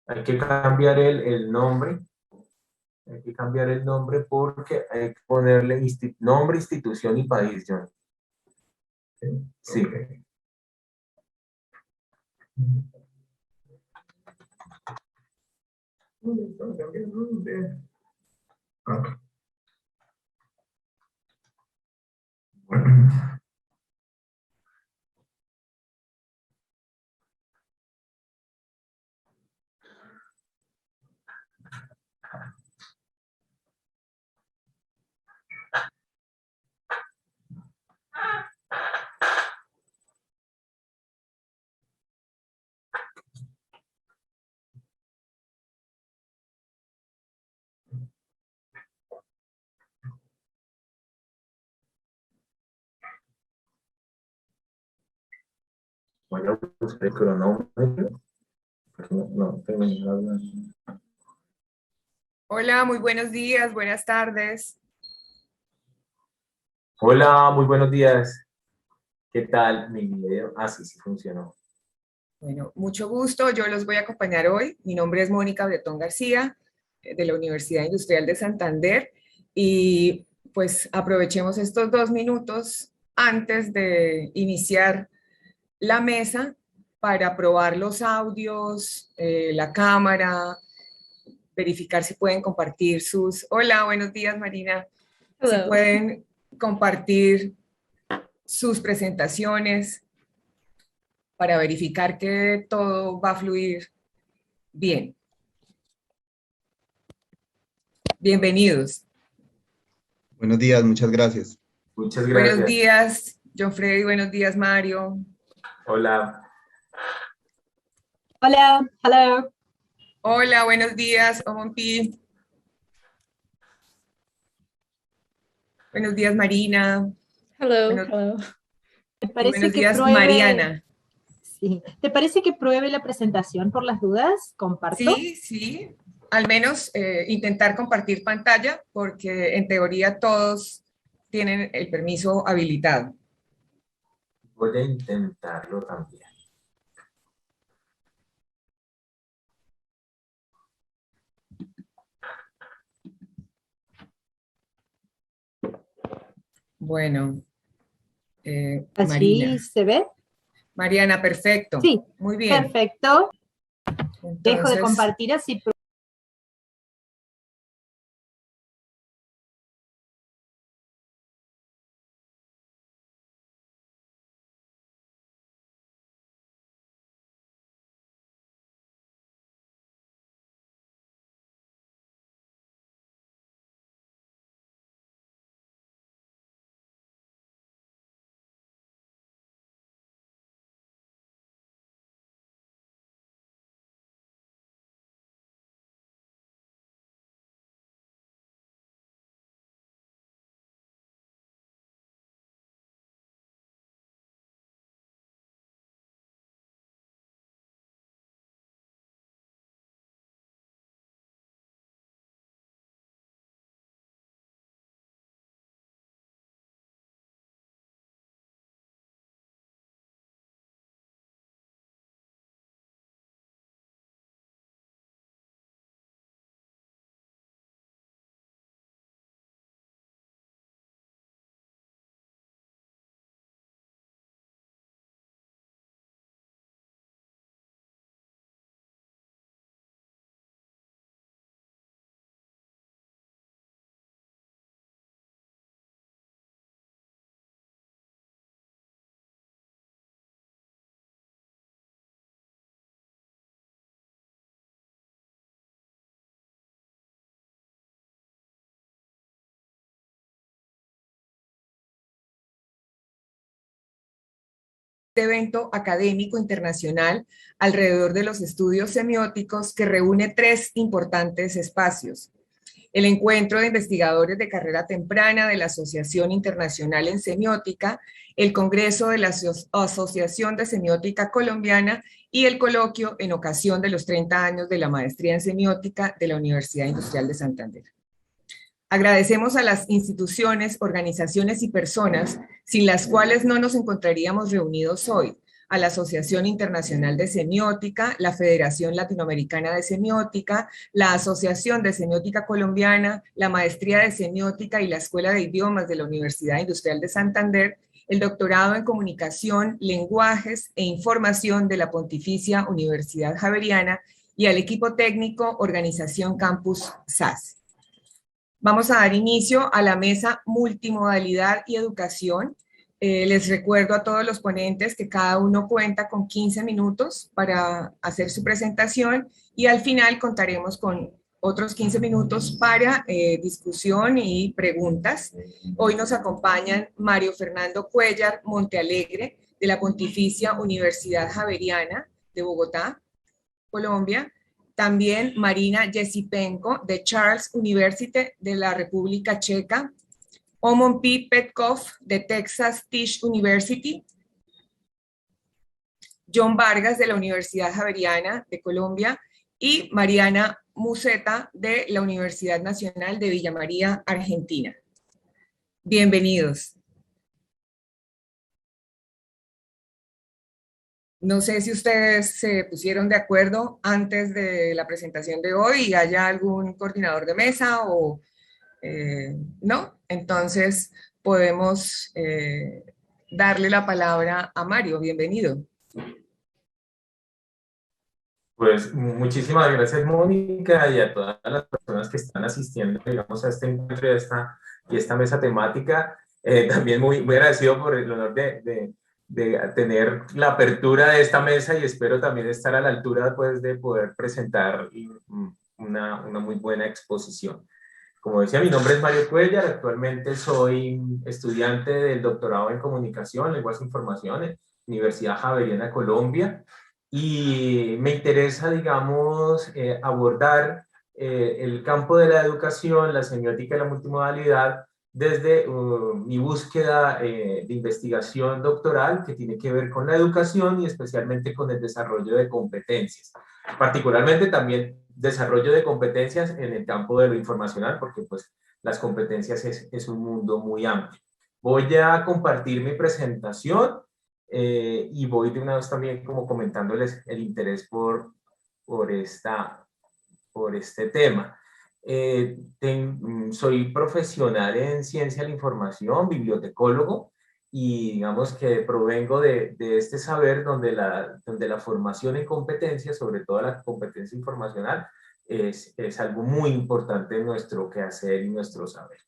Hay que cambiar el nombre. Hay que cambiar el nombre porque hay que ponerle nombre, institución y país, John. Sí. Okay. Voy a buscar el cronómetro. No, Hola, muy buenos días, buenas tardes. Hola, muy buenos días. ¿Qué tal mi video? Ah, sí, sí funcionó. Bueno, mucho gusto. Yo los voy a acompañar hoy. Mi nombre es Mónica Bretón García, de la Universidad Industrial de Santander. Y pues aprovechemos estos 2 minutos antes de iniciar la mesa para probar los audios, la cámara, verificar si pueden compartir sus... Hola, buenos días, Marina. Si Hello. pueden compartir sus presentaciones para verificar que todo va a fluir bien. Bienvenidos. Buenos días, muchas gracias. Muchas Buenos gracias. días, John Freddy. Buenos días, Mario. Hola. Hola, hello. Hola, buenos días, Ompi. Buenos días, Marina. Hello, Bueno, hello. ¿Te y parece buenos que días, pruebe? Mariana. Sí. ¿Te parece que pruebe la presentación por las dudas? ¿Comparto? Sí, sí. Al menos intentar compartir pantalla, porque en teoría todos tienen el permiso habilitado. Voy a intentarlo también. Bueno, ¿Allí Marina. se ve? Mariana, perfecto. Sí, Muy bien. perfecto. Dejo de Entonces, compartir así. evento académico internacional alrededor de los estudios semióticos que reúne 3 importantes espacios. El encuentro de investigadores de carrera temprana de la Asociación Internacional en Semiótica, el Congreso de la Asociación de Semiótica Colombiana y el coloquio en ocasión de los 30 años de la maestría en semiótica de la Universidad Industrial de Santander. Agradecemos a las instituciones, organizaciones y personas sin las cuales no nos encontraríamos reunidos hoy, a la Asociación Internacional de Semiótica, la Federación Latinoamericana de Semiótica, la Asociación de Semiótica Colombiana, la Maestría de Semiótica y la Escuela de Idiomas de la Universidad Industrial de Santander, el doctorado en Comunicación, Lenguajes e Información de la Pontificia Universidad Javeriana y al equipo técnico Organización Campus SAS. Vamos a dar inicio a la mesa Multimodalidad y Educación. Les recuerdo a todos los ponentes que cada uno cuenta con 15 minutos para hacer su presentación y al final contaremos con otros 15 minutos para discusión y preguntas. Hoy nos acompañan Mario Fernando Cuellar Montealegre, de la Pontificia Universidad Javeriana de Bogotá, Colombia. También Marina Yesipenko, de Charles University de la República Checa. Omon P. Petkov, de Texas Tisch University. John Vargas, de la Universidad Javeriana de Colombia. Y Mariana Museta, de la Universidad Nacional de Villa María, Argentina. Bienvenidos. No sé si ustedes se pusieron de acuerdo antes de la presentación de hoy y haya algún coordinador de mesa o no. Entonces podemos darle la palabra a Mario. Bienvenido. Pues muchísimas gracias, Mónica, y a todas las personas que están asistiendo, digamos, a este encuentro y esta mesa temática. También muy agradecido por el honor de tener la apertura de esta mesa y espero también estar a la altura, pues, de poder presentar una muy buena exposición. Como decía, mi nombre es Mario Cuellar, actualmente soy estudiante del doctorado en Comunicación, Lenguas e Información en Universidad Javeriana de Colombia y me interesa, digamos, abordar el campo de la educación, la semiótica y la multimodalidad desde mi búsqueda de investigación doctoral que tiene que ver con la educación y especialmente con el desarrollo de competencias. Particularmente también desarrollo de competencias en el campo de lo informacional, porque pues las competencias es un mundo muy amplio. Voy a compartir mi presentación y voy de una vez también como comentándoles el interés por este tema. Soy profesional en ciencia de la información, bibliotecólogo, y digamos que provengo de este saber donde la formación en competencias, sobre todo la competencia informacional, es algo muy importante en nuestro quehacer y nuestro saber.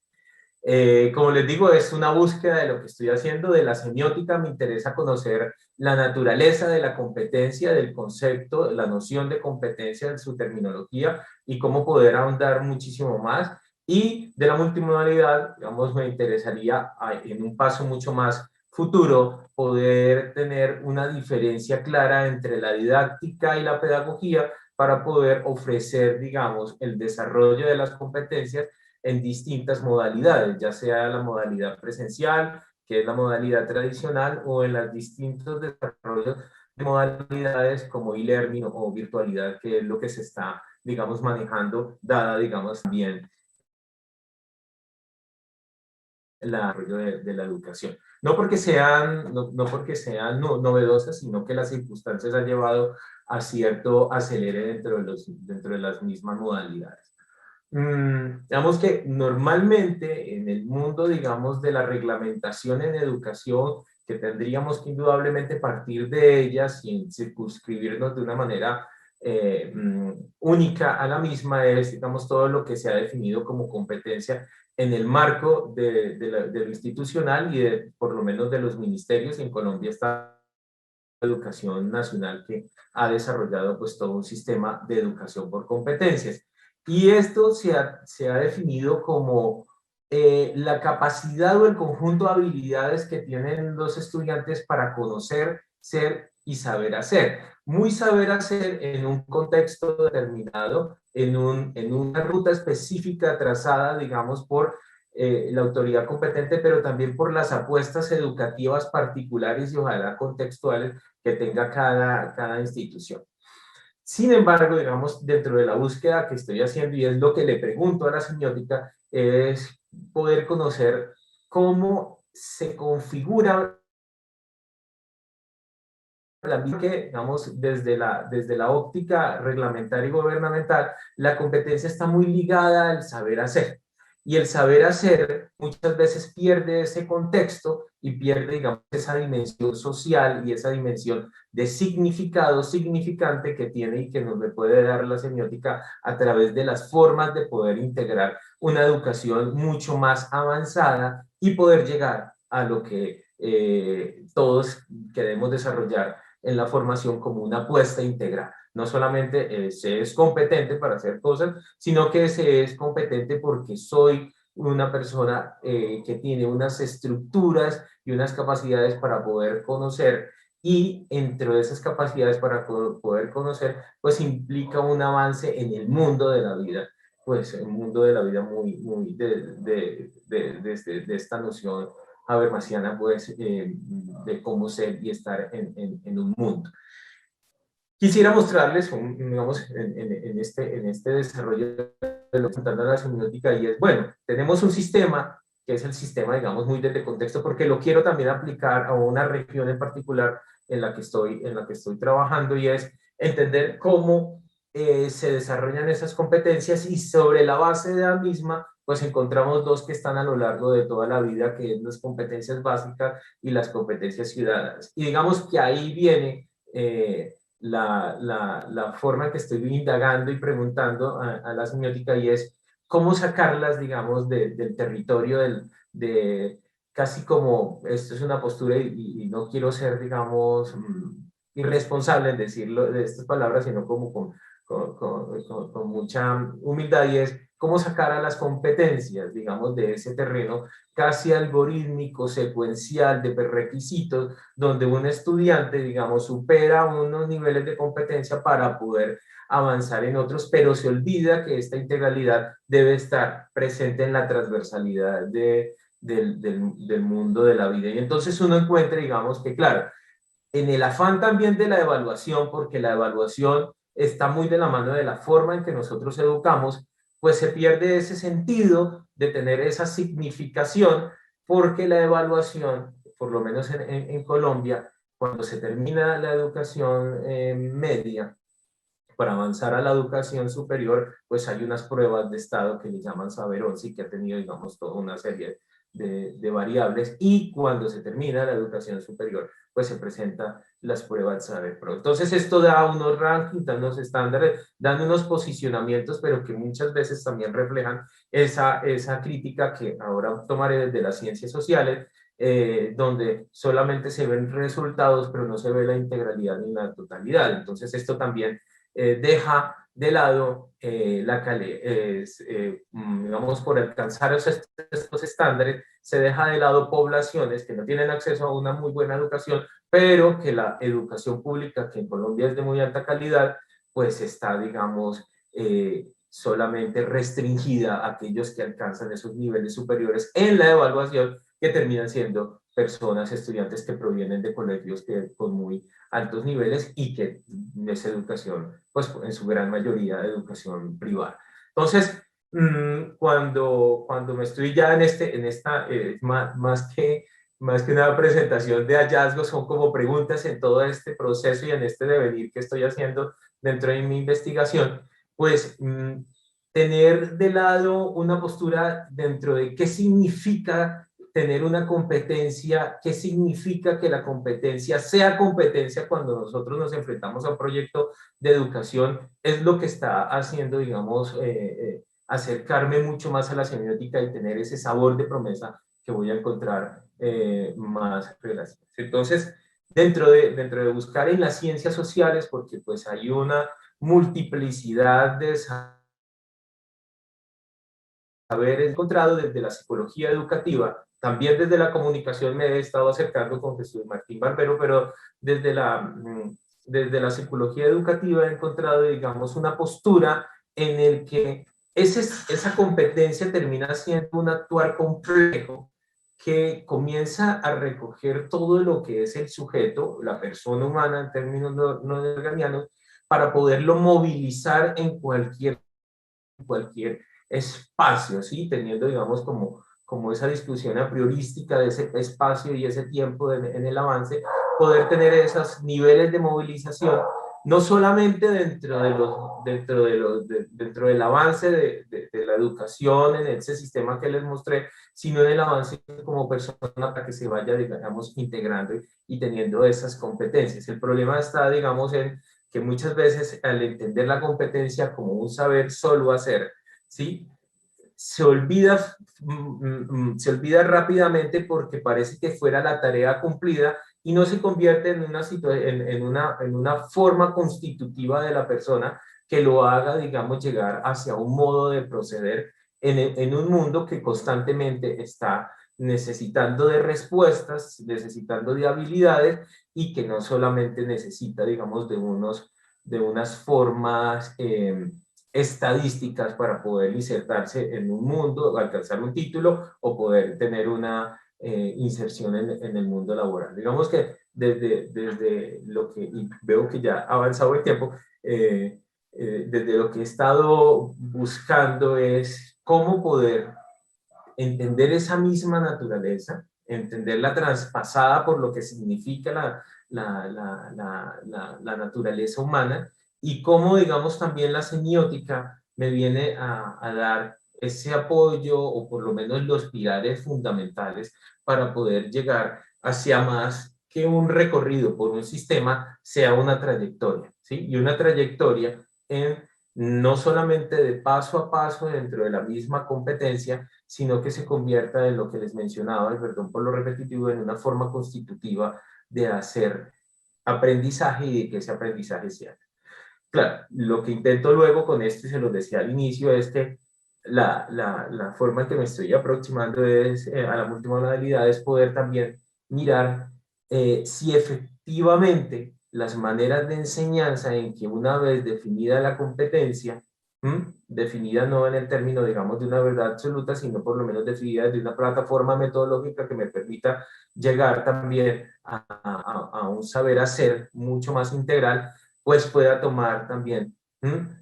Como les digo, es una búsqueda de lo que estoy haciendo, de la semiótica. Me interesa conocer la naturaleza de la competencia, del concepto, la noción de competencia, de su terminología y cómo poder ahondar muchísimo más. Y de la multimodalidad, digamos, me interesaría en un paso mucho más futuro poder tener una diferencia clara entre la didáctica y la pedagogía para poder ofrecer, digamos, el desarrollo de las competencias en distintas modalidades, ya sea la modalidad presencial, que es la modalidad tradicional, o en los distintos desarrollos de modalidades como e-learning o virtualidad, que es lo que se está, digamos, manejando, dada, digamos, también el desarrollo de la educación. No porque sean novedosas, sino que las circunstancias han llevado a cierto acelere dentro de las mismas modalidades. Digamos que normalmente en el mundo, digamos, de la reglamentación en educación, que tendríamos que indudablemente partir de ella sin circunscribirnos de una manera única a la misma, es, digamos, todo lo que se ha definido como competencia en el marco de lo institucional y por lo menos de los ministerios. En Colombia está la Educación Nacional, que ha desarrollado pues todo un sistema de educación por competencias. Y esto se ha definido como la capacidad o el conjunto de habilidades que tienen los estudiantes para conocer, ser y saber hacer. Muy saber hacer en un contexto determinado, en una ruta específica trazada, digamos, por la autoridad competente, pero también por las apuestas educativas particulares y ojalá contextuales que tenga cada institución. Sin embargo, digamos, dentro de la búsqueda que estoy haciendo, y es lo que le pregunto a la semiótica, es poder conocer cómo se configura que, digamos, desde la óptica reglamentaria y gubernamental, la competencia está muy ligada al saber hacer. Y el saber hacer muchas veces pierde ese contexto y pierde, digamos, esa dimensión social y esa dimensión de significado significante que tiene y que nos le puede dar la semiótica a través de las formas de poder integrar una educación mucho más avanzada y poder llegar a lo que todos queremos desarrollar en la formación como una apuesta integral. No solamente se es competente para hacer cosas, sino que se es competente porque soy una persona que tiene unas estructuras y unas capacidades para poder conocer, y entre esas capacidades para poder conocer, pues implica un avance en el mundo de la vida, pues un mundo de la vida muy de esta noción habermasiana, pues, de cómo ser y estar en un mundo. Quisiera mostrarles, digamos, en este desarrollo de lo que está dando la semiótica, y es, bueno, tenemos un sistema, que es el sistema, digamos, muy desde contexto, porque lo quiero también aplicar a una región en particular en la que estoy trabajando, y es entender cómo se desarrollan esas competencias, y sobre la base de la misma, pues encontramos dos que están a lo largo de toda la vida, que es las competencias básicas y las competencias ciudadanas. Y digamos que ahí viene la forma en que estoy indagando y preguntando a la semiótica, y es cómo sacarlas, digamos, del territorio de casi como, esto es una postura y no quiero ser, digamos, irresponsable en decirlo de estas palabras, sino como con mucha humildad, y es cómo sacar a las competencias, digamos, de ese terreno casi algorítmico, secuencial, de requisitos, donde un estudiante, digamos, supera unos niveles de competencia para poder avanzar en otros, pero se olvida que esta integralidad debe estar presente en la transversalidad del mundo de la vida. Y entonces uno encuentra, digamos, que claro, en el afán también de la evaluación, porque la evaluación está muy de la mano de la forma en que nosotros educamos, pues se pierde ese sentido de tener esa significación, porque la evaluación, por lo menos en Colombia, cuando se termina la educación media, para avanzar a la educación superior, pues hay unas pruebas de estado que le llaman Saber Once, que ha tenido, digamos, toda una serie de variables, y cuando se termina la educación superior, pues se presentan las pruebas Saber Pro. Entonces esto da unos rankings, da unos estándares, dan unos posicionamientos, pero que muchas veces también reflejan esa crítica que ahora tomaré desde las ciencias sociales, donde solamente se ven resultados, pero no se ve la integralidad ni la totalidad. Entonces esto también deja de lado digamos, por alcanzar estos estándares, se deja de lado poblaciones que no tienen acceso a una muy buena educación, pero que la educación pública, que en Colombia es de muy alta calidad, pues está, digamos, solamente restringida a aquellos que alcanzan esos niveles superiores en la evaluación, que terminan siendo personas, estudiantes que provienen de colegios con muy altos niveles, y que es educación, pues en su gran mayoría, educación privada. Entonces, cuando me estoy ya en esta, más que una presentación de hallazgos, son como preguntas en todo este proceso y en este devenir que estoy haciendo dentro de mi investigación, pues tener de lado una postura dentro de qué significa tener una competencia, qué significa que la competencia sea competencia cuando nosotros nos enfrentamos a un proyecto de educación, es lo que está haciendo, digamos, acercarme mucho más a la semiótica y tener ese sabor de promesa que voy a encontrar más relaciones. Entonces, dentro de buscar en las ciencias sociales, porque pues hay una multiplicidad de saberes encontrado desde la psicología educativa, también desde la comunicación me he estado acercando con Jesús Martín Barbero, pero desde la psicología educativa he encontrado, digamos, una postura en el que esa competencia termina siendo un actuar complejo que comienza a recoger todo lo que es el sujeto, la persona humana en términos no hegelianos, para poderlo movilizar en cualquier espacio, ¿sí? Teniendo, digamos, como esa discusión a priorística de ese espacio y ese tiempo en el avance, poder tener esos niveles de movilización, no solamente dentro del avance de la educación en ese sistema que les mostré, sino en el avance como persona para que se vaya, digamos, integrando y teniendo esas competencias. El problema está, digamos, en que muchas veces al entender la competencia como un saber solo hacer, ¿sí? Se olvida rápidamente porque parece que fuera la tarea cumplida y no se convierte en una forma constitutiva de la persona que lo haga, digamos, llegar hacia un modo de proceder en un mundo que constantemente está necesitando de respuestas, necesitando de habilidades y que no solamente necesita, digamos, de unas formas estadísticas para poder insertarse en un mundo, alcanzar un título o poder tener una inserción en el mundo laboral. Digamos que desde lo que, y veo que ya ha avanzado el tiempo, desde lo que he estado buscando es cómo poder entender esa misma naturaleza, entenderla traspasada por lo que significa la naturaleza humana y cómo, digamos, también la semiótica me viene a dar ese apoyo o por lo menos los pilares fundamentales para poder llegar hacia más que un recorrido por un sistema, sea una trayectoria, ¿sí? Y una trayectoria en no solamente de paso a paso dentro de la misma competencia, sino que se convierta en lo que les mencionaba, y perdón por lo repetitivo, en una forma constitutiva de hacer aprendizaje y de que ese aprendizaje sea. Claro, lo que intento luego con esto, y se los decía al inicio, es que la forma en que me estoy aproximando es, a la multimodalidad es poder también mirar si efectivamente las maneras de enseñanza en que una vez definida la competencia, definida no en el término, digamos, de una verdad absoluta, sino por lo menos definida de una plataforma metodológica que me permita llegar también a un saber hacer mucho más integral, pues pueda tomar también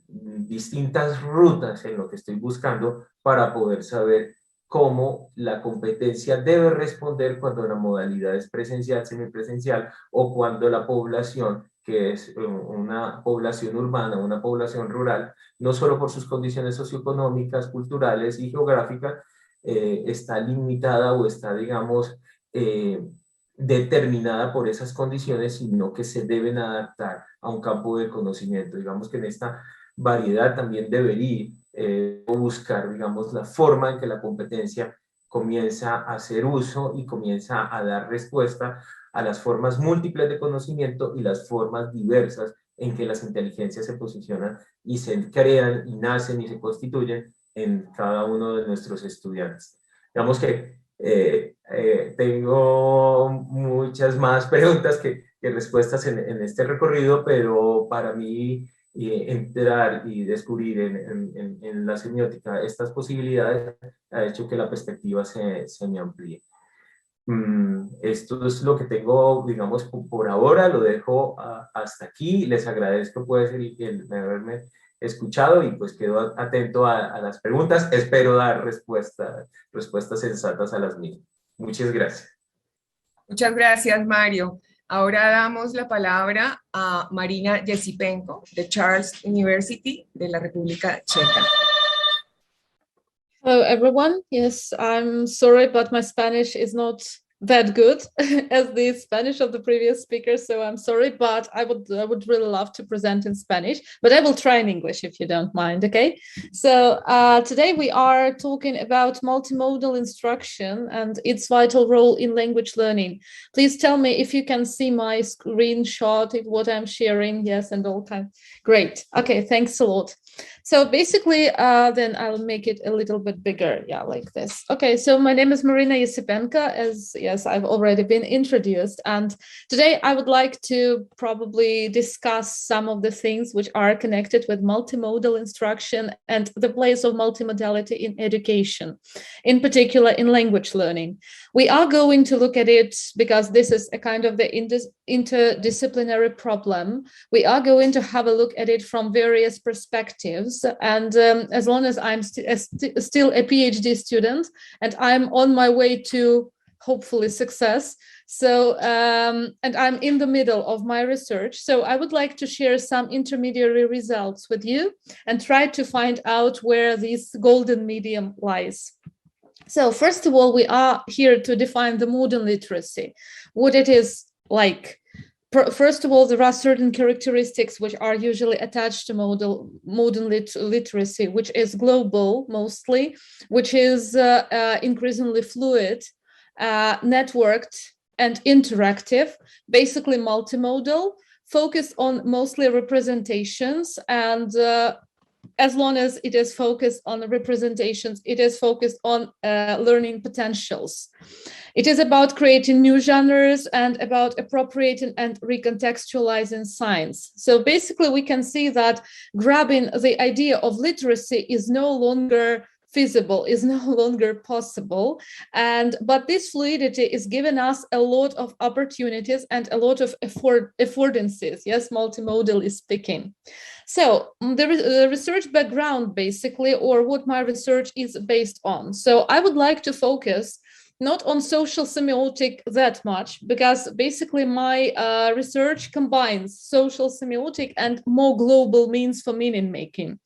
distintas rutas en lo que estoy buscando para poder saber cómo la competencia debe responder cuando la modalidad es presencial, semipresencial o cuando la población, que es una población urbana, una población rural, no solo por sus condiciones socioeconómicas, culturales y geográficas, está limitada o está, digamos, determinada por esas condiciones, sino que se deben adaptar a un campo de conocimiento. Digamos que en esta variedad también debería buscar, digamos, la forma en que la competencia comienza a hacer uso y comienza a dar respuesta a las formas múltiples de conocimiento y las formas diversas en que las inteligencias se posicionan y se crean y nacen y se constituyen en cada uno de nuestros estudiantes. Digamos que tengo muchas más preguntas que respuestas en este recorrido, pero para mí entrar y descubrir en la semiótica estas posibilidades ha hecho que la perspectiva se me amplíe. Esto es lo que tengo, digamos, por ahora, lo dejo hasta aquí. Les agradezco pues el haberme escuchado y pues quedo atento a las preguntas. Espero dar respuestas sensatas a las mismas. Muchas gracias. Muchas gracias, Mario. Ahora damos la palabra a Marina Jesipenko de Charles University de la República Checa. Hello, everyone. Yes, I'm sorry, but my Spanish is not that good as the Spanish of the previous speaker, so I'm sorry, but I would really love to present in Spanish, but I will try in English if you don't mind, okay? So today we are talking about multimodal instruction and its vital role in language learning. Please tell me if you can see my screenshot, if what I'm sharing, yes, and all kind. Great, okay, thanks a lot. So basically, then I'll make it a little bit bigger, yeah, like this. Okay, so my name is Marina Jesipenko, as yes, I've already been introduced. And today I would like to probably discuss some of the things which are connected with multimodal instruction and the place of multimodality in education, in particular in language learning. We are going to look at it because this is a kind of the interdisciplinary problem. We are going to have a look at it from various perspectives. And as long as I'm still a PhD student and I'm on my way to hopefully success, So, and I'm in the middle of my research. So I would like to share some intermediary results with you and try to find out where this golden medium lies. So first of all, we are here to define the modern literacy, what it is like. First of all, there are certain characteristics which are usually attached to modern literacy, which is global mostly, which is increasingly fluid, networked and interactive, basically multimodal, focused on mostly representations, and as long as it is focused on the representations, it is focused on learning potentials. It is about creating new genres and about appropriating and recontextualizing science. So basically, we can see that grabbing the idea of literacy is no longer feasible, is no longer possible. But this fluidity is giving us a lot of opportunities and a lot of affordances. Yes, multimodal is speaking. So the research background, basically, or what my research is based on. So I would like to focus not on social semiotic that much, because basically my research combines social semiotic and more global means for meaning making.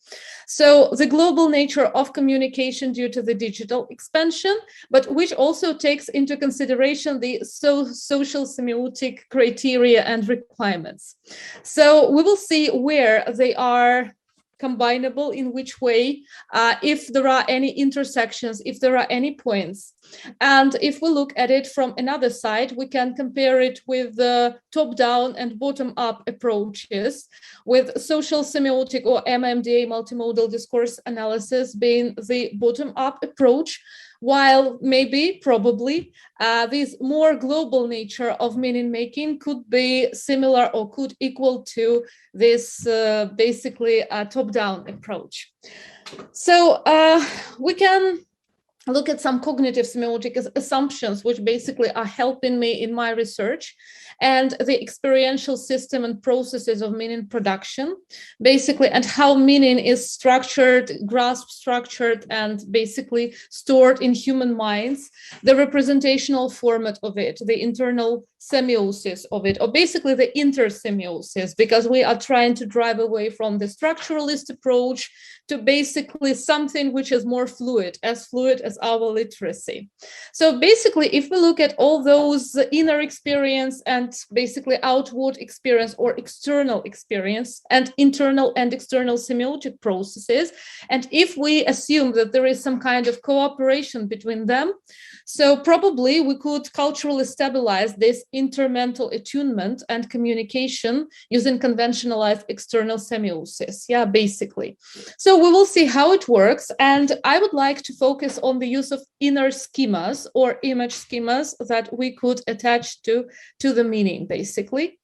So the global nature of communication due to the digital expansion, but which also takes into consideration the social semiotic criteria and requirements. So we will see where they are combinable, in which way, if there are any intersections, if there are any points. And if we look at it from another side, we can compare it with the top-down and bottom-up approaches, with social semiotic or MMDA, multimodal discourse analysis, being the bottom-up approach, while maybe, probably, this more global nature of meaning making could be similar or could equal to this basically top-down approach. So we can look at some cognitive semiotic assumptions, which basically are helping me in my research, and the experiential system and processes of meaning production, basically, and how meaning is structured, grasped, structured, and basically stored in human minds, the representational format of it, the internal semiosis of it, or basically the intersemiosis, because we are trying to drive away from the structuralist approach to basically something which is more fluid as our literacy. So basically, if we look at all those inner experience and basically outward experience or external experience and internal and external semiotic processes, and if we assume that there is some kind of cooperation between them, so probably we could culturally stabilize this intermental attunement and communication using conventionalized external semiosis. Yeah, basically. So we will see how it works. And I would like to focus on the use of inner schemas or image schemas that we could attach to the meaning, basically.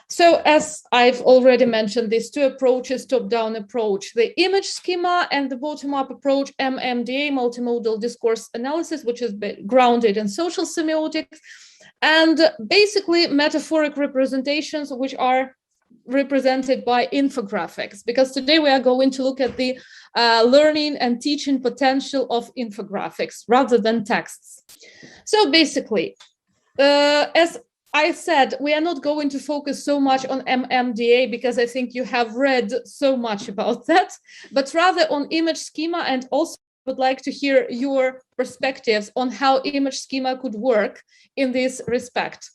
So as I've already mentioned, these two approaches, top-down approach, the image schema and the bottom-up approach, MMDA, multimodal discourse analysis, which is grounded in social semiotics, and basically metaphoric representations, which are represented by infographics, because today we are going to look at the learning and teaching potential of infographics rather than texts. So basically, as I said, we are not going to focus so much on MMDA because I think you have read so much about that, but rather on image schema, and also would like to hear your perspectives on how image schema could work in this respect.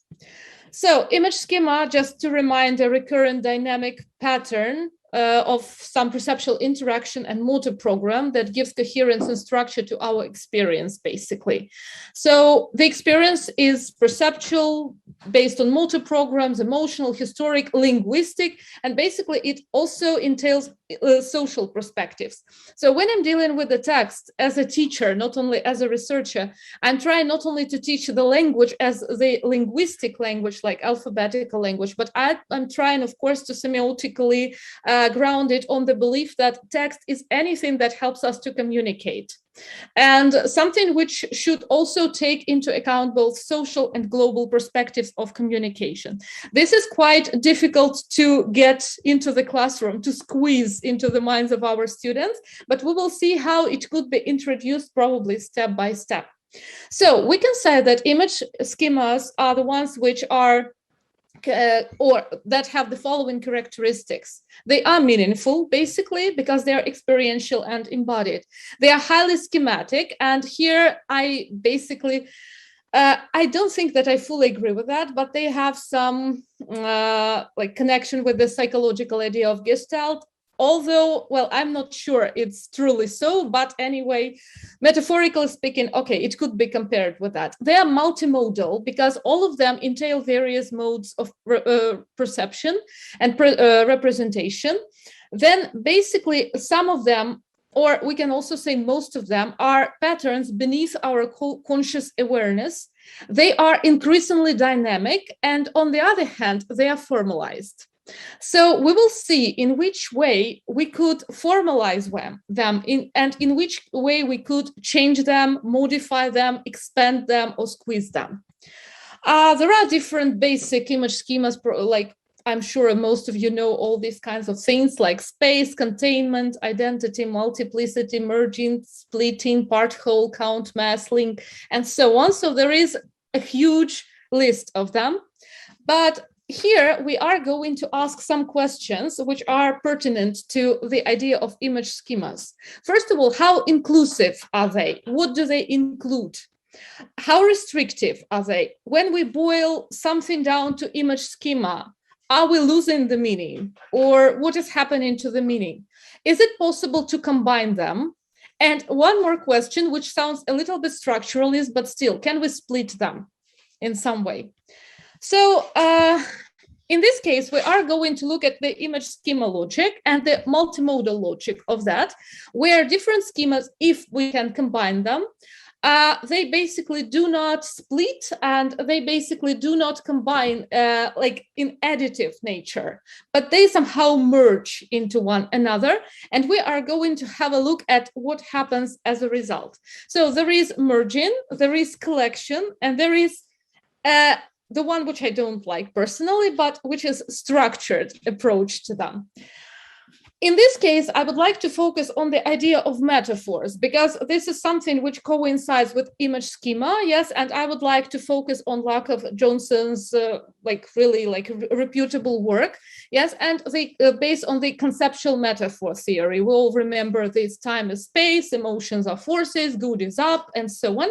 So image schema, just to remind, a recurrent dynamic pattern of some perceptual interaction and motor program that gives coherence and structure to our experience, basically. So the experience is perceptual, based on motor programs, emotional, historic, linguistic, and basically it also entails social perspectives. So when I'm dealing with the text as a teacher, not only as a researcher, I'm trying not only to teach the language as the linguistic language, like alphabetical language, but I'm trying, of course, to semiotically ground it on the belief that text is anything that helps us to communicate. And something which should also take into account both social and global perspectives of communication. This is quite difficult to get into the classroom, to squeeze into the minds of our students, but we will see how it could be introduced probably step by step. So we can say that image schemas are the ones which are or that have the following characteristics. They are meaningful, basically, because they are experiential and embodied. They are highly schematic, and here I basically, I don't think that I fully agree with that, but they have some like connection with the psychological idea of Gestalt. Although, well, I'm not sure it's truly so, but anyway, metaphorically speaking, okay, it could be compared with that. They are multimodal because all of them entail various modes of perception and representation. Then basically some of them, or we can also say most of them, are patterns beneath our conscious awareness. They are increasingly dynamic, and on the other hand, they are formalized. So we will see in which way we could formalize them and in which way we could change them, modify them, expand them, or squeeze them. There are different basic image schemas, like I'm sure most of you know all these kinds of things like space, containment, identity, multiplicity, merging, splitting, part, whole, count, mass, link, and so on. So there is a huge list of them. But here we are going to ask some questions which are pertinent to the idea of image schemas. First of all, how inclusive are they? What do they include? How restrictive are they? When we boil something down to image schema, are we losing the meaning? Or what is happening to the meaning? Is it possible to combine them? And one more question, which sounds a little bit structuralist, but still, can we split them in some way? So in this case, we are going to look at the image schema logic and the multimodal logic of that, where different schemas, if we can combine them, they basically do not split and they basically do not combine like in additive nature, but they somehow merge into one another. And we are going to have a look at what happens as a result. So there is merging, there is collection, and there is the one which I don't like personally, but which is structured approach to them. In this case, I would like to focus on the idea of metaphors, because this is something which coincides with image schema, yes, and I would like to focus on Lakoff-Johnson's really reputable work, yes, and based on the conceptual metaphor theory. We all remember this: time is space, emotions are forces, good is up, and so on.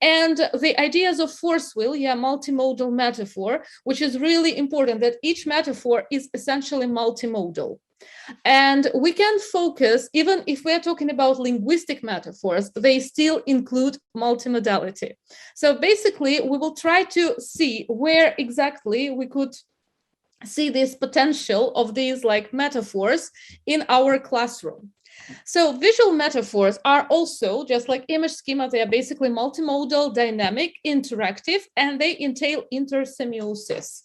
And the ideas of force will, multimodal metaphor, which is really important, that each metaphor is essentially multimodal. And we can focus, even if we're talking about linguistic metaphors, they still include multimodality. So basically, we will try to see where exactly we could see this potential of these metaphors in our classroom. So visual metaphors are also, just like image schema, they are basically multimodal, dynamic, interactive, and they entail intersemiosis.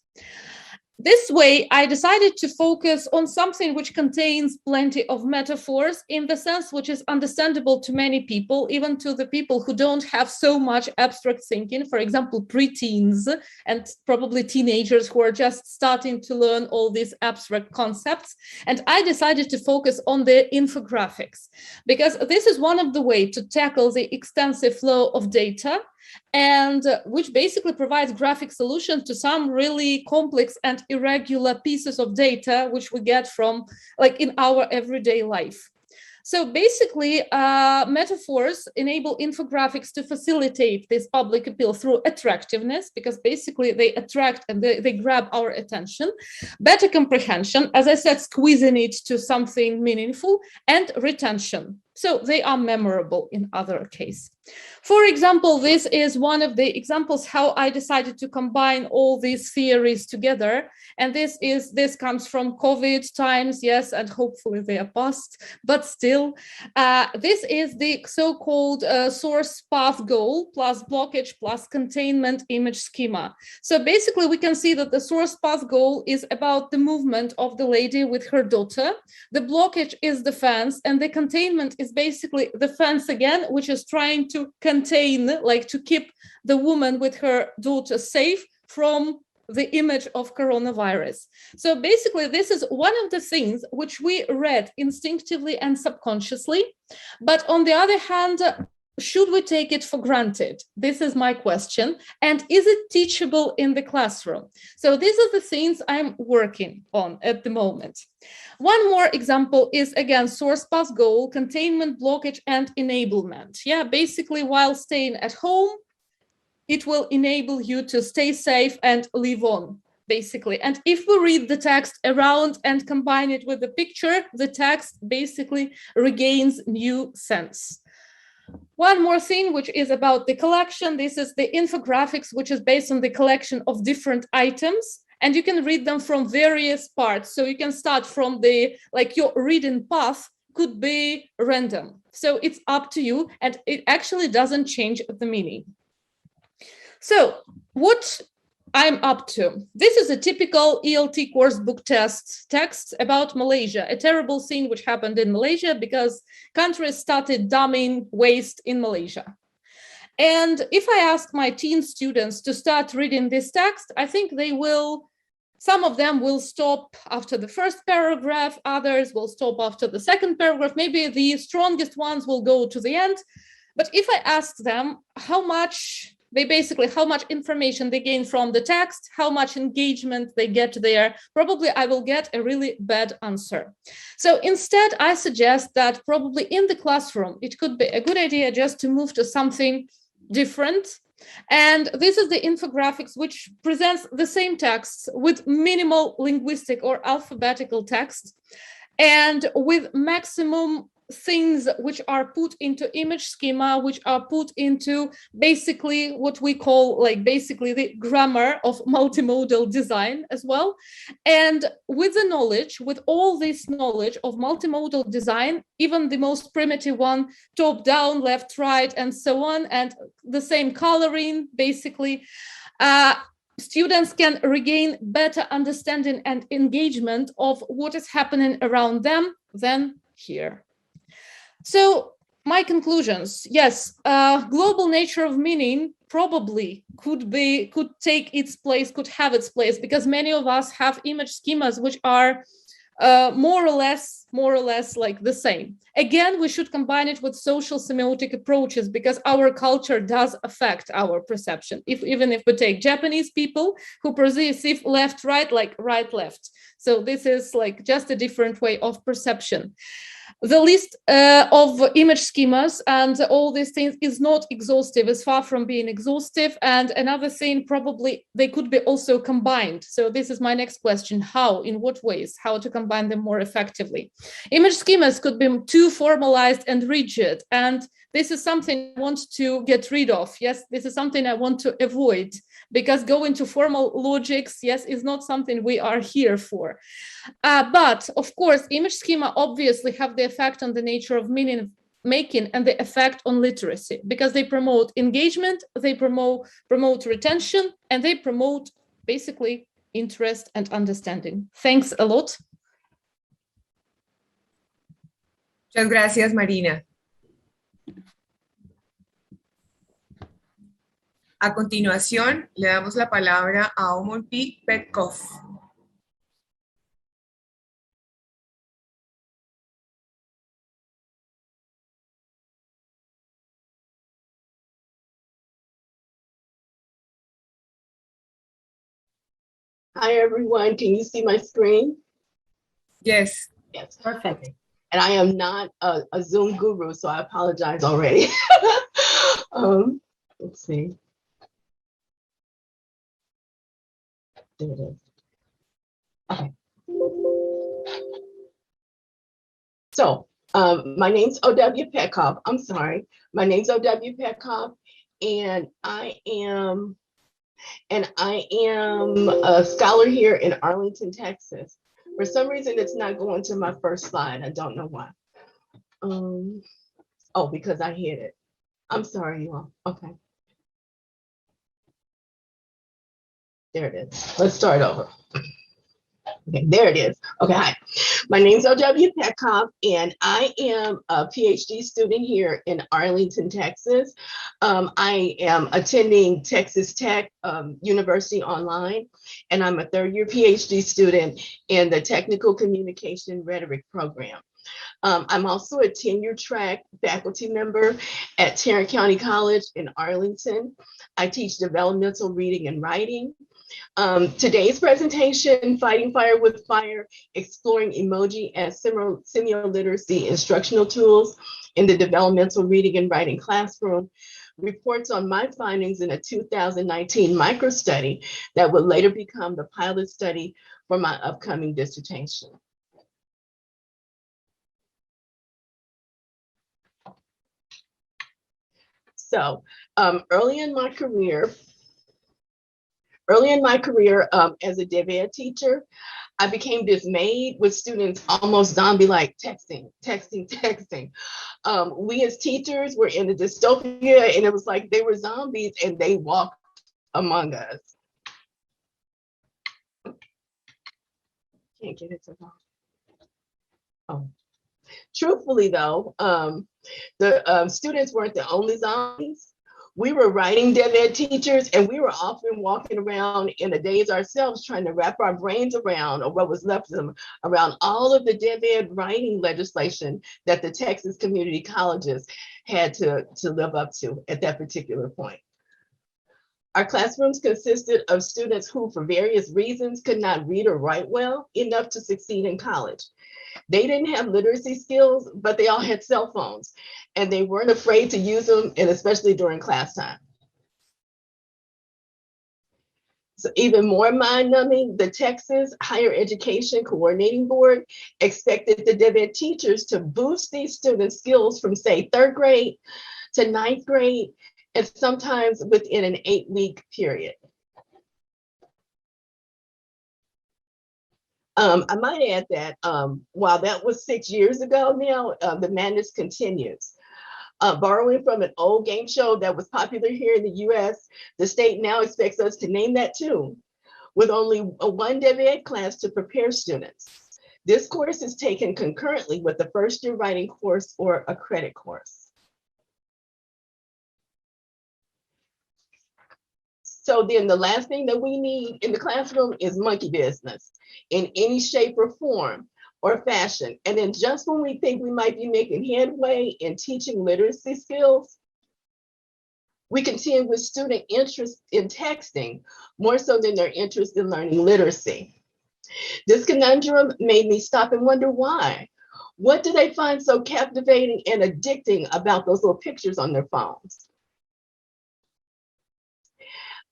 This way, I decided to focus on something which contains plenty of metaphors in the sense which is understandable to many people, even to the people who don't have so much abstract thinking, for example, preteens and probably teenagers who are just starting to learn all these abstract concepts. And I decided to focus on the infographics, because this is one of the ways to tackle the extensive flow of data, and which basically provides graphic solutions to some really complex and irregular pieces of data which we get from in our everyday life. So basically, metaphors enable infographics to facilitate this public appeal through attractiveness, because basically they attract and they grab our attention, better comprehension, as I said, squeezing it to something meaningful, and retention. So they are memorable in other case. For example, this is one of the examples how I decided to combine all these theories together. And this comes from COVID times, yes, and hopefully they are past, but still, this is the so-called source path goal plus blockage plus containment image schema. So basically we can see that the source path goal is about the movement of the lady with her daughter. The blockage is the fence, and the containment is basically the fence again, which is trying to contain, to keep the woman with her daughter safe from the image of coronavirus. So basically, this is one of the things which we read instinctively and subconsciously. But on the other hand, should we take it for granted? This is my question. And is it teachable in the classroom? So these are the things I'm working on at the moment. One more example is, again, source path goal, containment, blockage, and enablement. Yeah, basically, while staying at home, it will enable you to stay safe and live on, basically. And if we read the text around and combine it with the picture, the text basically regains new sense. One more thing, which is about the collection. This is the infographics, which is based on the collection of different items. And you can read them from various parts. So you can start from the, like your reading path could be random. So it's up to you, and it actually doesn't change the meaning. So what I'm up to. This is a typical ELT course book test text about Malaysia, a terrible thing which happened in Malaysia because countries started dumping waste in Malaysia. And if I ask my teen students to start reading this text, I think they will, some of them will stop after the first paragraph, others will stop after the second paragraph, maybe the strongest ones will go to the end. But if I ask them how much information they gain from the text, how much engagement they get there, probably I will get a really bad answer. So instead, I suggest that probably in the classroom, it could be a good idea just to move to something different. And this is the infographics, which presents the same text with minimal linguistic or alphabetical text and with maximum things which are put into image schema, which are put into basically what we call like basically the grammar of multimodal design as well. And with the knowledge, with all this knowledge of multimodal design, even the most primitive one, top down, left, right, and so on, and the same coloring, basically, students can regain better understanding and engagement of what is happening around them than here. So my conclusions, yes, global nature of meaning probably could take its place, could have its place, because many of us have image schemas which are more or less like the same. Again, we should combine it with social semiotic approaches because our culture does affect our perception. Even if we take Japanese people who perceive left, right, like right, left. So this is like just a different way of perception. The list of image schemas and all these things is not exhaustive, is far from being exhaustive. And another thing, probably they could be also combined. So this is my next question. How, in what ways, how to combine them more effectively? Image schemas could be too formalized and rigid. And this is something I want to get rid of. Yes, this is something I want to avoid because going to formal logics, yes, is not something we are here for. But of course, image schema obviously have the effect on the nature of meaning making and the effect on literacy because they promote engagement, they promote retention, and they promote basically interest and understanding. Thanks a lot. Muchas gracias, Marina. A continuación, le damos la palabra a Omar P. Petkov. Hi, everyone. Can you see my screen? Yes. Yes, perfect. And I am not a Zoom guru, so I apologize already. Let's see. There it is. Okay. So my name's O.W. Petkov. I'm sorry. My name's O.W. Petkov, and I am a scholar here in Arlington, Texas. For some reason, it's not going to my first slide. I don't know why. Oh, because I hit it. I'm sorry, you all. Okay. There it is. Let's start over. Okay, there it is. Okay, hi. My name's O.W. Petkov, and I am a PhD student here in Arlington, Texas. I am attending Texas Tech University online, and I'm a third-year PhD student in the Technical Communication Rhetoric program. I'm also a tenure track faculty member at Tarrant County College in Arlington. I teach developmental reading and writing. Today's presentation, Fighting Fire with Fire, Exploring Emoji as Semioliteracy Instructional Tools in the Developmental Reading and Writing Classroom, reports on my findings in a 2019 micro-study that would later become the pilot study for my upcoming dissertation. So early in my career as a Dev Ed teacher, I became dismayed with students almost zombie-like texting. We as teachers were in a dystopia, and it was like they were zombies and they walked among us. Can't get it to go. Oh. Truthfully though, the students weren't the only zombies. We were writing Dev Ed teachers, and we were often walking around in a daze ourselves, trying to wrap our brains around, or what was left of them, around all of the Dev Ed writing legislation that the Texas community colleges had to live up to at that particular point. Our classrooms consisted of students who, for various reasons, could not read or write well enough to succeed in college. They didn't have literacy skills, but they all had cell phones, and they weren't afraid to use them, and especially during class time. So even more mind-numbing, the Texas Higher Education Coordinating Board expected the Dev Ed teachers to boost these students' skills from, say, 3rd grade to 9th grade, and sometimes within an 8-week period. I might add that while that was 6 years ago now, the madness continues. Borrowing from an old game show that was popular here in the US, the state now expects us to name that tune, with only one Dev Ed class to prepare students. This course is taken concurrently with the first-year writing course or a credit course. So then the last thing that we need in the classroom is monkey business in any shape or form or fashion. And then just when we think we might be making headway in teaching literacy skills, we continue with student interest in texting more so than their interest in learning literacy. This conundrum made me stop and wonder why. What do they find so captivating and addicting about those little pictures on their phones?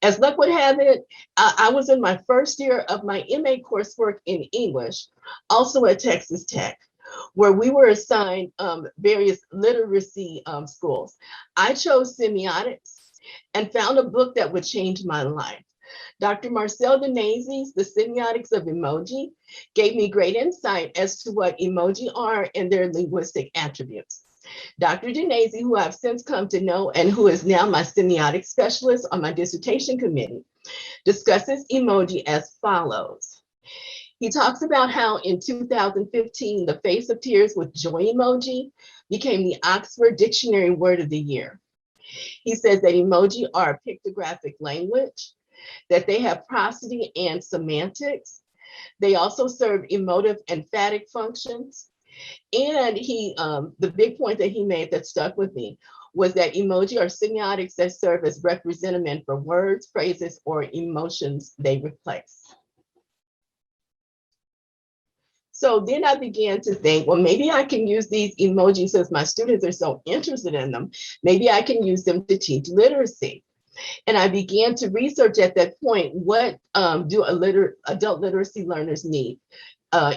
As luck would have it, I was in my first year of my MA coursework in English, also at Texas Tech, where we were assigned various literacy schools. I chose semiotics and found a book that would change my life. Dr. Marcel Denazy's The Semiotics of Emoji gave me great insight as to what emoji are and their linguistic attributes. Dr. Denazy, who I've since come to know and who is now my semiotic specialist on my dissertation committee, discusses emoji as follows. He talks about how in 2015, the face of tears with joy emoji became the Oxford Dictionary Word of the Year. He says that emoji are a pictographic language, that they have prosody and semantics. They also serve emotive emphatic functions. And the big point that he made that stuck with me was that emoji are semiotics that serve as representative for words, phrases, or emotions they replace. So then I began to think, well, maybe I can use these emojis since my students are so interested in them. Maybe I can use them to teach literacy. And I began to research at that point, what do adult literacy learners need?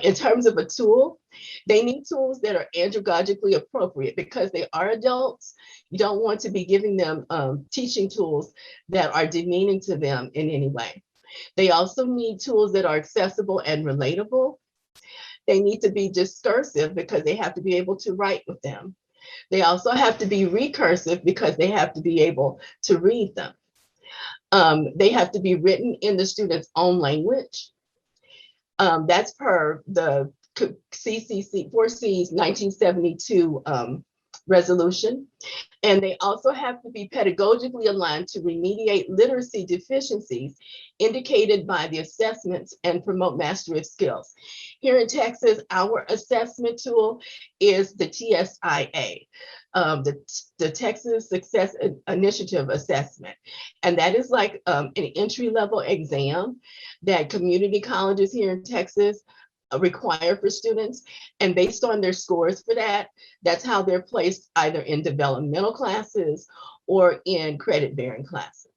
In terms of a tool, they need tools that are andragogically appropriate because they are adults. You don't want to be giving them teaching tools that are demeaning to them in any way. They also need tools that are accessible and relatable. They need to be discursive because they have to be able to write with them. They also have to be recursive because they have to be able to read them. They have to be written in the student's own language. That's per the CCC 4C's 1972 resolution. And they also have to be pedagogically aligned to remediate literacy deficiencies indicated by the assessments and promote mastery of skills. Here in Texas, our assessment tool is the TSIA, the Texas Success Initiative Assessment. And that is like an entry-level exam that community colleges here in Texas require for students, and based on their scores for that, that's how they're placed either in developmental classes or in credit-bearing classes.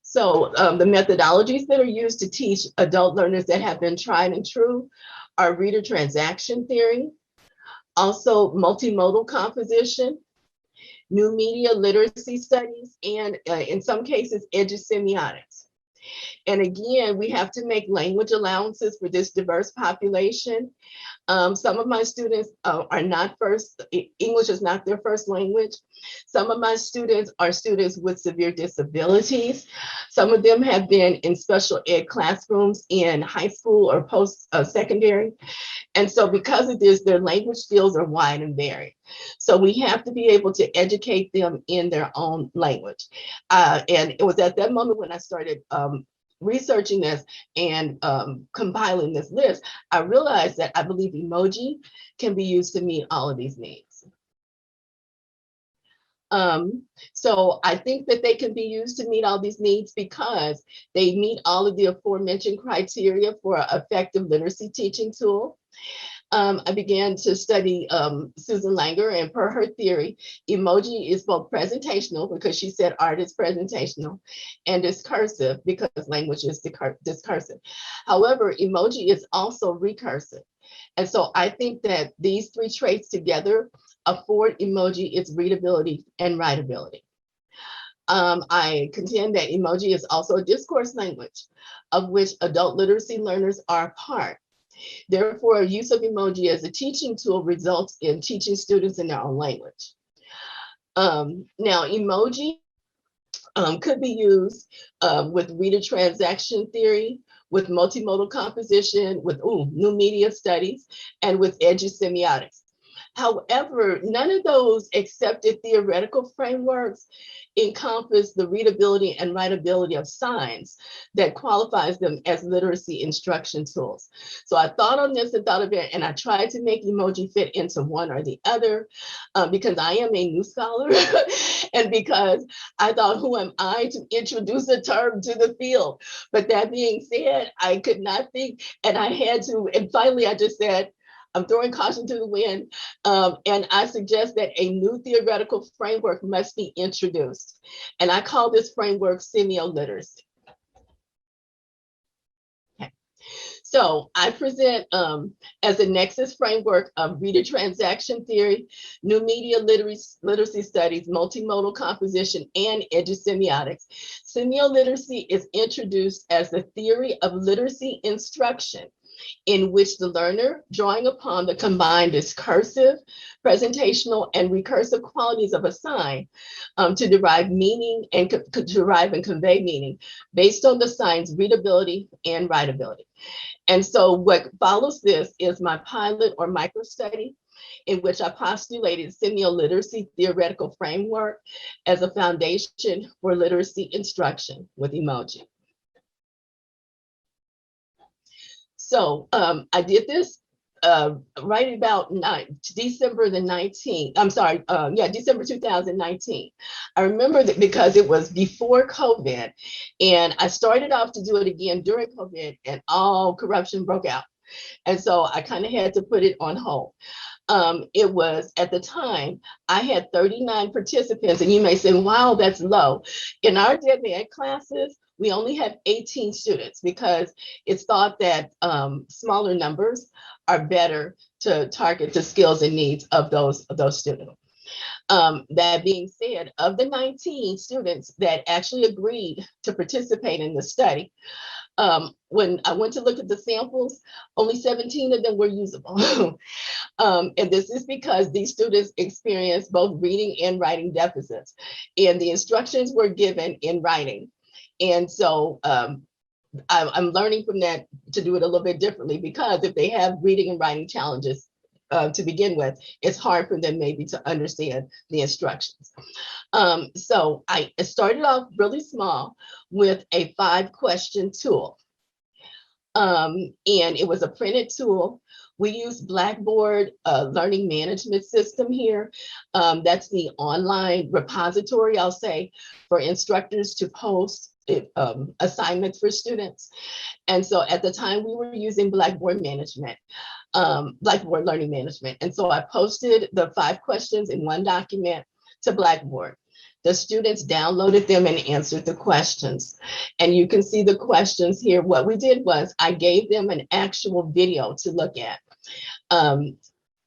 So the methodologies that are used to teach adult learners that have been tried and true are reader transaction theory, also multimodal composition, new media literacy studies, and in some cases, edusemiotics. And again, we have to make language allowances for this diverse population. Some of my students are not English is not their first language. Some of my students are students with severe disabilities. Some of them have been in special ed classrooms in high school or post-secondary. And so because of this, their language skills are wide and varied. So we have to be able to educate them in their own language. And it was at that moment when I started researching this and compiling this list, I realized that I believe emoji can be used to meet all of these needs. So I think that they can be used to meet all these needs because they meet all of the aforementioned criteria for an effective literacy teaching tool. I began to study Susan Langer, and per her theory, emoji is both presentational, because she said art is presentational, and discursive, because language is discursive. However, emoji is also recursive. And so I think that these three traits together afford emoji its readability and writability. I contend that emoji is also a discourse language of which adult literacy learners are a part. Therefore, use of emoji as a teaching tool results in teaching students in their own language. Now, emoji could be used with reader transaction theory, with multimodal composition, with new media studies, and with edusemiotics. However, none of those accepted theoretical frameworks encompass the readability and writability of signs that qualifies them as literacy instruction tools. So I thought on this and thought of it, and I tried to make emoji fit into one or the other because I am a new scholar and because I thought, who am I to introduce a term to the field? But that being said, I could not think, and I had to, and finally I just said, I'm throwing caution to the wind, and I suggest that a new theoretical framework must be introduced. And I call this framework semioliteracy. Okay. So I present as a nexus framework of reader transaction theory, new media literacy studies, multimodal composition, and edusemiotics. Semioliteracy is introduced as the theory of literacy instruction, in which the learner, drawing upon the combined discursive, presentational, and recursive qualities of a sign to derive meaning and derive and convey meaning based on the sign's readability and writability. And so what follows this is my pilot or micro study, in which I postulated semioliteracy theoretical framework as a foundation for literacy instruction with emoji. So I did this right about December the 19th. I'm sorry, December 2019. I remember that because it was before COVID, and I started off to do it again during COVID, and all corruption broke out. And so I kind of had to put it on hold. It was, at the time, I had 39 participants, and you may say, wow, that's low. In our gen ed classes, we only have 18 students because it's thought that smaller numbers are better to target the skills and needs of those students. That being said, of the 19 students that actually agreed to participate in the study, when I went to look at the samples, only 17 of them were usable. And this is because these students experienced both reading and writing deficits, and the instructions were given in writing. And so I'm learning from that to do it a little bit differently, because if they have reading and writing challenges, to begin with, it's hard for them maybe to understand the instructions. So I started off really small with a 5-question tool. And it was a printed tool. We use Blackboard learning management system here. That's the online repository, I'll say, for instructors to post assignments for students. And so at the time we were using Blackboard management, Blackboard learning management. And so I posted the 5 questions in one document to Blackboard. The students downloaded them and answered the questions. And you can see the questions here. What we did was I gave them an actual video to look at. And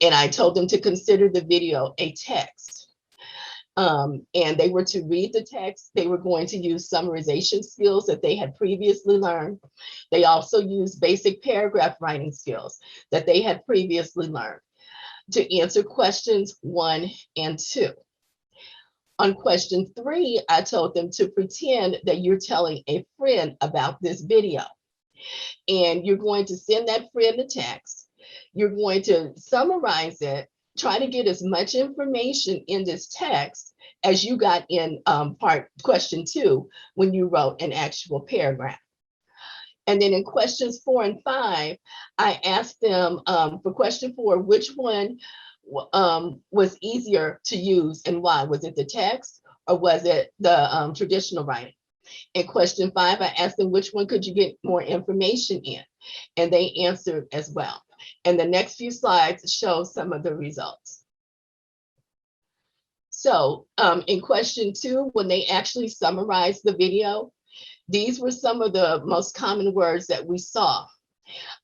I told them to consider the video a text. And they were to read the text. They were going to use summarization skills that they had previously learned. They also used basic paragraph writing skills that they had previously learned to answer questions 1 and 2. On question 3, I told them to pretend that you're telling a friend about this video. And you're going to send that friend a text. You're going to summarize it, try to get as much information in this text as you got in question 2 when you wrote an actual paragraph. And then in questions 4 and 5, I asked them for question 4, which one was easier to use and why? Was it the text or was it the traditional writing? In question 5, I asked them which one could you get more information in? And they answered as well. And the next few slides show some of the results. So in question 2, when they actually summarized the video, these were some of the most common words that we saw.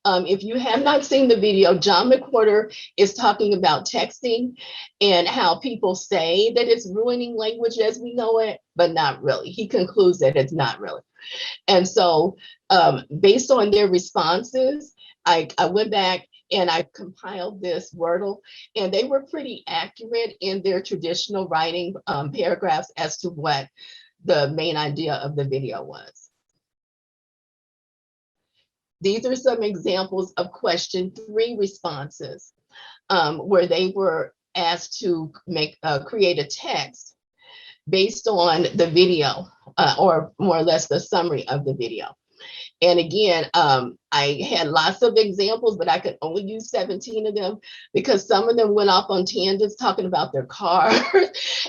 If you have not seen the video, John McWhorter is talking about texting and how people say that it's ruining language as we know it, but not really. He concludes that it's not really. And so based on their responses, I went back and I compiled this Wordle, and they were pretty accurate in their traditional writing paragraphs as to what the main idea of the video was. These are some examples of question 3 responses where they were asked to create a text based on the video or more or less the summary of the video. And again, I had lots of examples, but I could only use 17 of them because some of them went off on tangents talking about their cars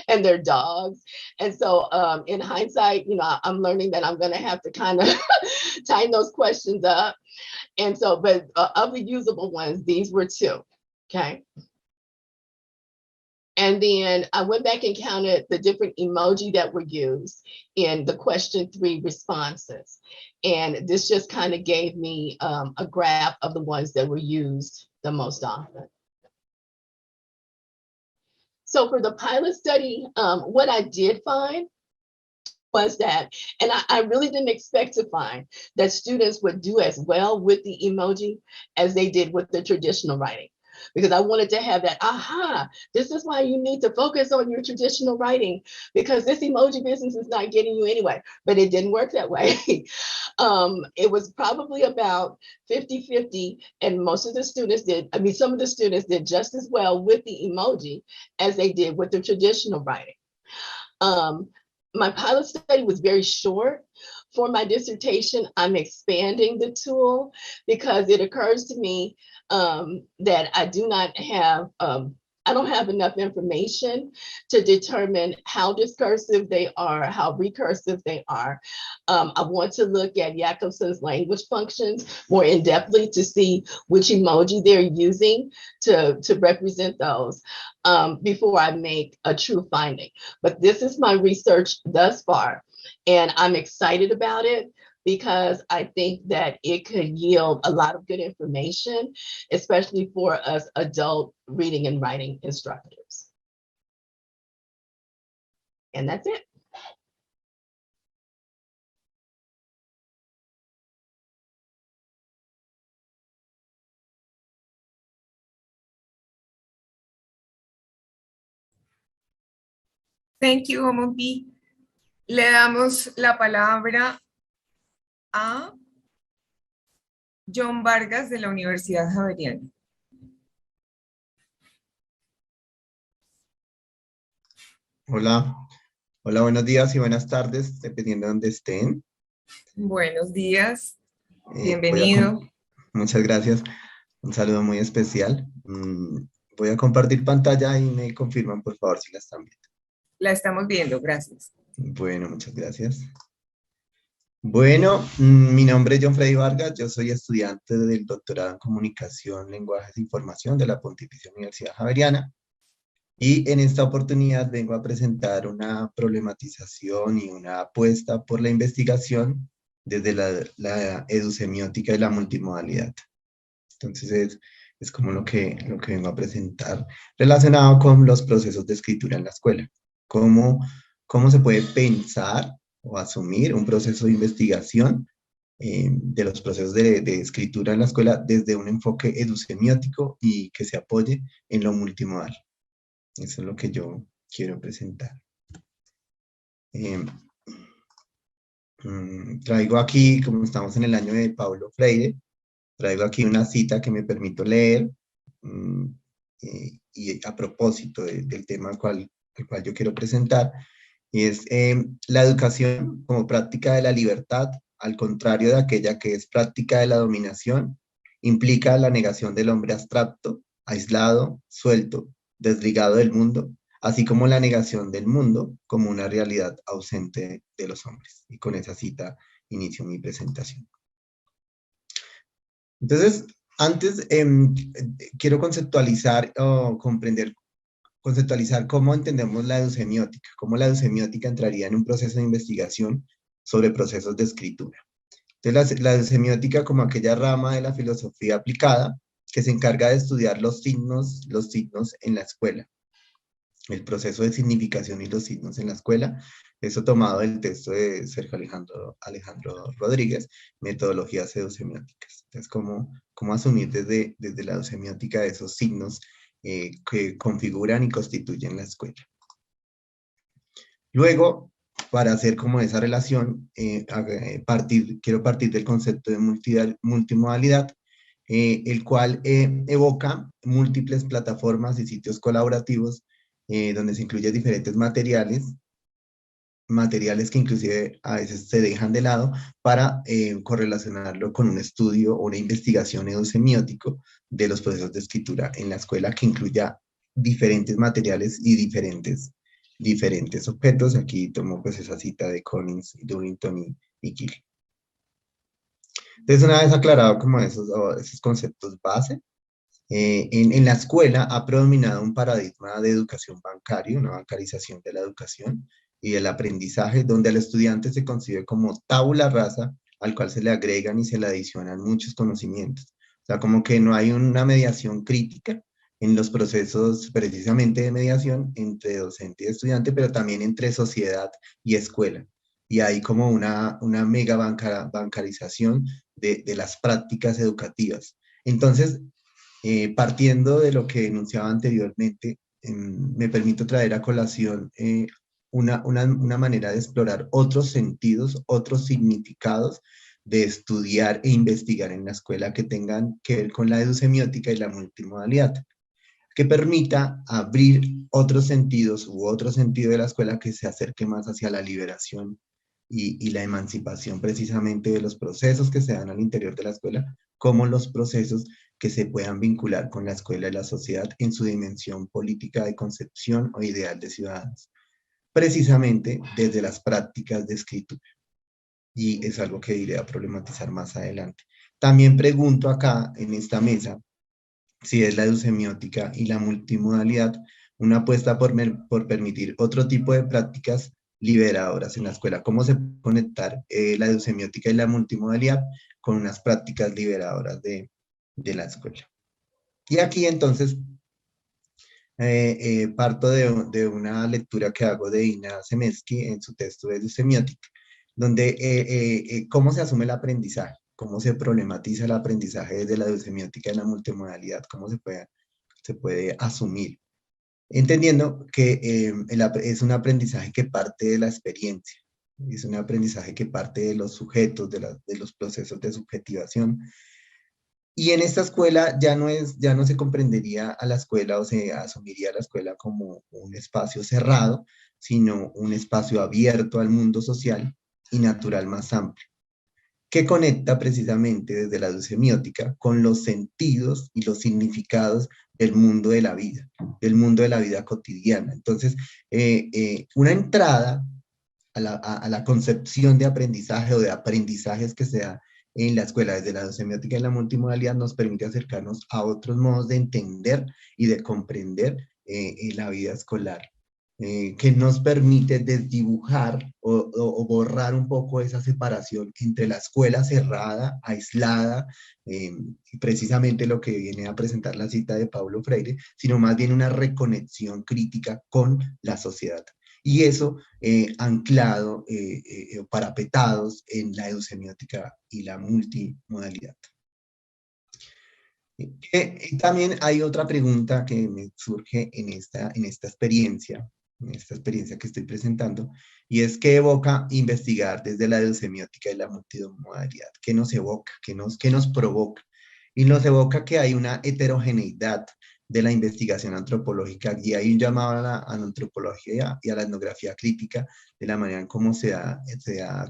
and their dogs. And so in hindsight, you know, I'm learning that I'm going to have to kind of tighten those questions up. And so, but of the usable ones, these were 2, okay? And then I went back and counted the different emoji that were used in the question 3 responses. And this just kind of gave me a graph of the ones that were used the most often. So for the pilot study, what I did find was that, and I really didn't expect to find that students would do as well with the emoji as they did with the traditional writing. Because I wanted to have that, aha, this is why you need to focus on your traditional writing, because this emoji business is not getting you anyway. But it didn't work that way. It was probably about 50-50, and most of the students did, I mean, some of the students did just as well with the emoji as they did with the traditional writing. My pilot study was very short. For my dissertation, I'm expanding the tool because it occurs to me that I do not have, I don't have enough information to determine how discursive they are, how recursive they are. I want to look at Jacobson's language functions more in-depthly to see which emoji they're using to represent those before I make a true finding. But this is my research thus far, and I'm excited about it because I think that it could yield a lot of good information, especially for us adult reading and writing instructors. And that's it. Thank you, Omopi. Le damos la palabra a John Vargas de la Universidad Javeriana. Hola, hola, buenos días y buenas tardes, dependiendo de donde estén. Buenos días, Voy a bienvenido. muchas gracias, un saludo muy especial. Voy a compartir pantalla y me confirman, por favor, si la están viendo. La estamos viendo, gracias. Bueno, muchas gracias. Bueno, mi nombre es John Freddy Vargas, yo soy estudiante del doctorado en Comunicación, Lenguajes e Información de la Pontificia Universidad Javeriana. Y en esta oportunidad vengo a presentar una problematización y una apuesta por la investigación desde la edusemiótica y la multimodalidad. Entonces es como lo que vengo a presentar relacionado con los procesos de escritura en la escuela. Cómo se puede pensar o asumir un proceso de investigación de los procesos de escritura en la escuela desde un enfoque edusemiótico y que se apoye en lo multimodal. Eso es lo que yo quiero presentar. Traigo aquí, como estamos en el año de Paulo Freire, traigo aquí una cita que me permito leer y a propósito del tema al cual yo quiero presentar, y es la educación como práctica de la libertad, al contrario de aquella que es práctica de la dominación, implica la negación del hombre abstracto, aislado, suelto, desligado del mundo, así como la negación del mundo como una realidad ausente de los hombres. Y con esa cita inicio mi presentación. Entonces, antes quiero conceptualizar o conceptualizar cómo entendemos la edusemiótica, cómo la edusemiótica entraría en un proceso de investigación sobre procesos de escritura. Entonces, la edusemiótica como aquella rama de la filosofía aplicada que se encarga de estudiar los signos en la escuela, el proceso de significación y los signos en la escuela. Eso tomado del texto de Sergio Alejandro Rodríguez, Metodologías Edusemióticas. Entonces, cómo asumir desde la edusemiótica esos signos que configuran y constituyen la escuela. Luego, para hacer como esa relación, quiero partir del concepto de multimodalidad, el cual evoca múltiples plataformas y sitios colaborativos donde se incluyen diferentes materiales que inclusive a veces se dejan de lado para correlacionarlo con un estudio o una investigación edusemiótico de los procesos de escritura en la escuela que incluya diferentes materiales y diferentes objetos. Aquí tomo pues esa cita de Collins, Durrington y Gill. Entonces, una vez aclarado como esos conceptos base, en la escuela ha predominado un paradigma de educación bancaria, una bancarización de la educación y del aprendizaje, donde el estudiante se concibe como tabula rasa al cual se le agregan y se le adicionan muchos conocimientos. O sea, como que no hay una mediación crítica en los procesos precisamente de mediación entre docente y estudiante, pero también entre sociedad y escuela. Y hay como una mega bancarización de las prácticas educativas. Entonces, partiendo de lo que enunciaba anteriormente, me permito traer a colación una manera de explorar otros sentidos, otros significados de estudiar e investigar en la escuela que tengan que ver con la edusemiótica y la multimodalidad, que permita abrir otros sentidos u otro sentido de la escuela que se acerque más hacia la liberación y la emancipación precisamente de los procesos que se dan al interior de la escuela, como los procesos que se puedan vincular con la escuela y la sociedad en su dimensión política de concepción o ideal de ciudadanos, precisamente desde las prácticas de escritura. Y es algo que iré a problematizar más adelante. También pregunto acá en esta mesa si es la edusemiótica y la multimodalidad una apuesta por permitir otro tipo de prácticas liberadoras en la escuela. ¿Cómo se puede conectar la edusemiótica y la multimodalidad con unas prácticas liberadoras de la escuela? Y aquí entonces parto de una lectura que hago de Ina Semesky en su texto de edusemiótica, donde cómo se asume el aprendizaje, cómo se problematiza el aprendizaje desde la edusemiótica y la multimodalidad, cómo se puede asumir, entendiendo que es un aprendizaje que parte de la experiencia, es un aprendizaje que parte de los sujetos, de los procesos de subjetivación, Y en esta escuela ya no se comprendería a la escuela o se asumiría a la escuela como un espacio cerrado, sino un espacio abierto al mundo social y natural más amplio, que conecta precisamente desde la semiótica con los sentidos y los significados del mundo de la vida cotidiana. Entonces, una entrada a la concepción de aprendizaje o de aprendizajes que se da en la escuela desde la semiótica y la multimodalidad nos permite acercarnos a otros modos de entender y de comprender la vida escolar, que nos permite desdibujar o borrar un poco esa separación entre la escuela cerrada, aislada, precisamente lo que viene a presentar la cita de Paulo Freire, sino más bien una reconexión crítica con la sociedad. Y eso anclado, parapetados en la eusemiótica y la multimodalidad. También hay otra pregunta que me surge en esta experiencia que estoy presentando, y es ¿qué evoca investigar desde la eusemiótica y la multimodalidad? ¿Qué nos evoca? ¿Qué nos provoca? Y nos evoca que hay una heterogeneidad de la investigación antropológica, y hay un llamado a la antropología y a la etnografía crítica de la manera en cómo se da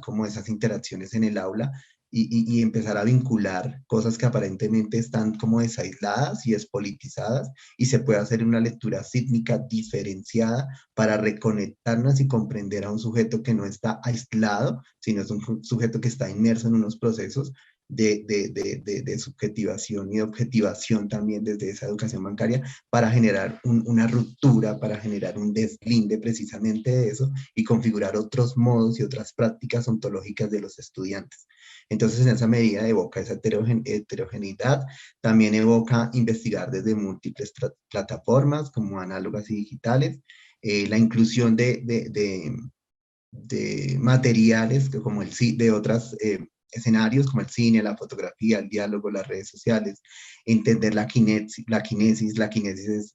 como esas interacciones en el aula, y empezar a vincular cosas que aparentemente están como desaisladas y despolitizadas, y se puede hacer una lectura sísmica diferenciada para reconectarnos y comprender a un sujeto que no está aislado, sino es un sujeto que está inmerso en unos procesos de subjetivación y de objetivación también desde esa educación bancaria, para generar una ruptura, para generar un deslinde precisamente de eso y configurar otros modos y otras prácticas ontológicas de los estudiantes. Entonces, en esa medida evoca esa heterogeneidad, también evoca investigar desde múltiples plataformas como análogas y digitales, la inclusión de materiales como de otras escenarios como el cine, la fotografía, el diálogo, las redes sociales, entender la kinesis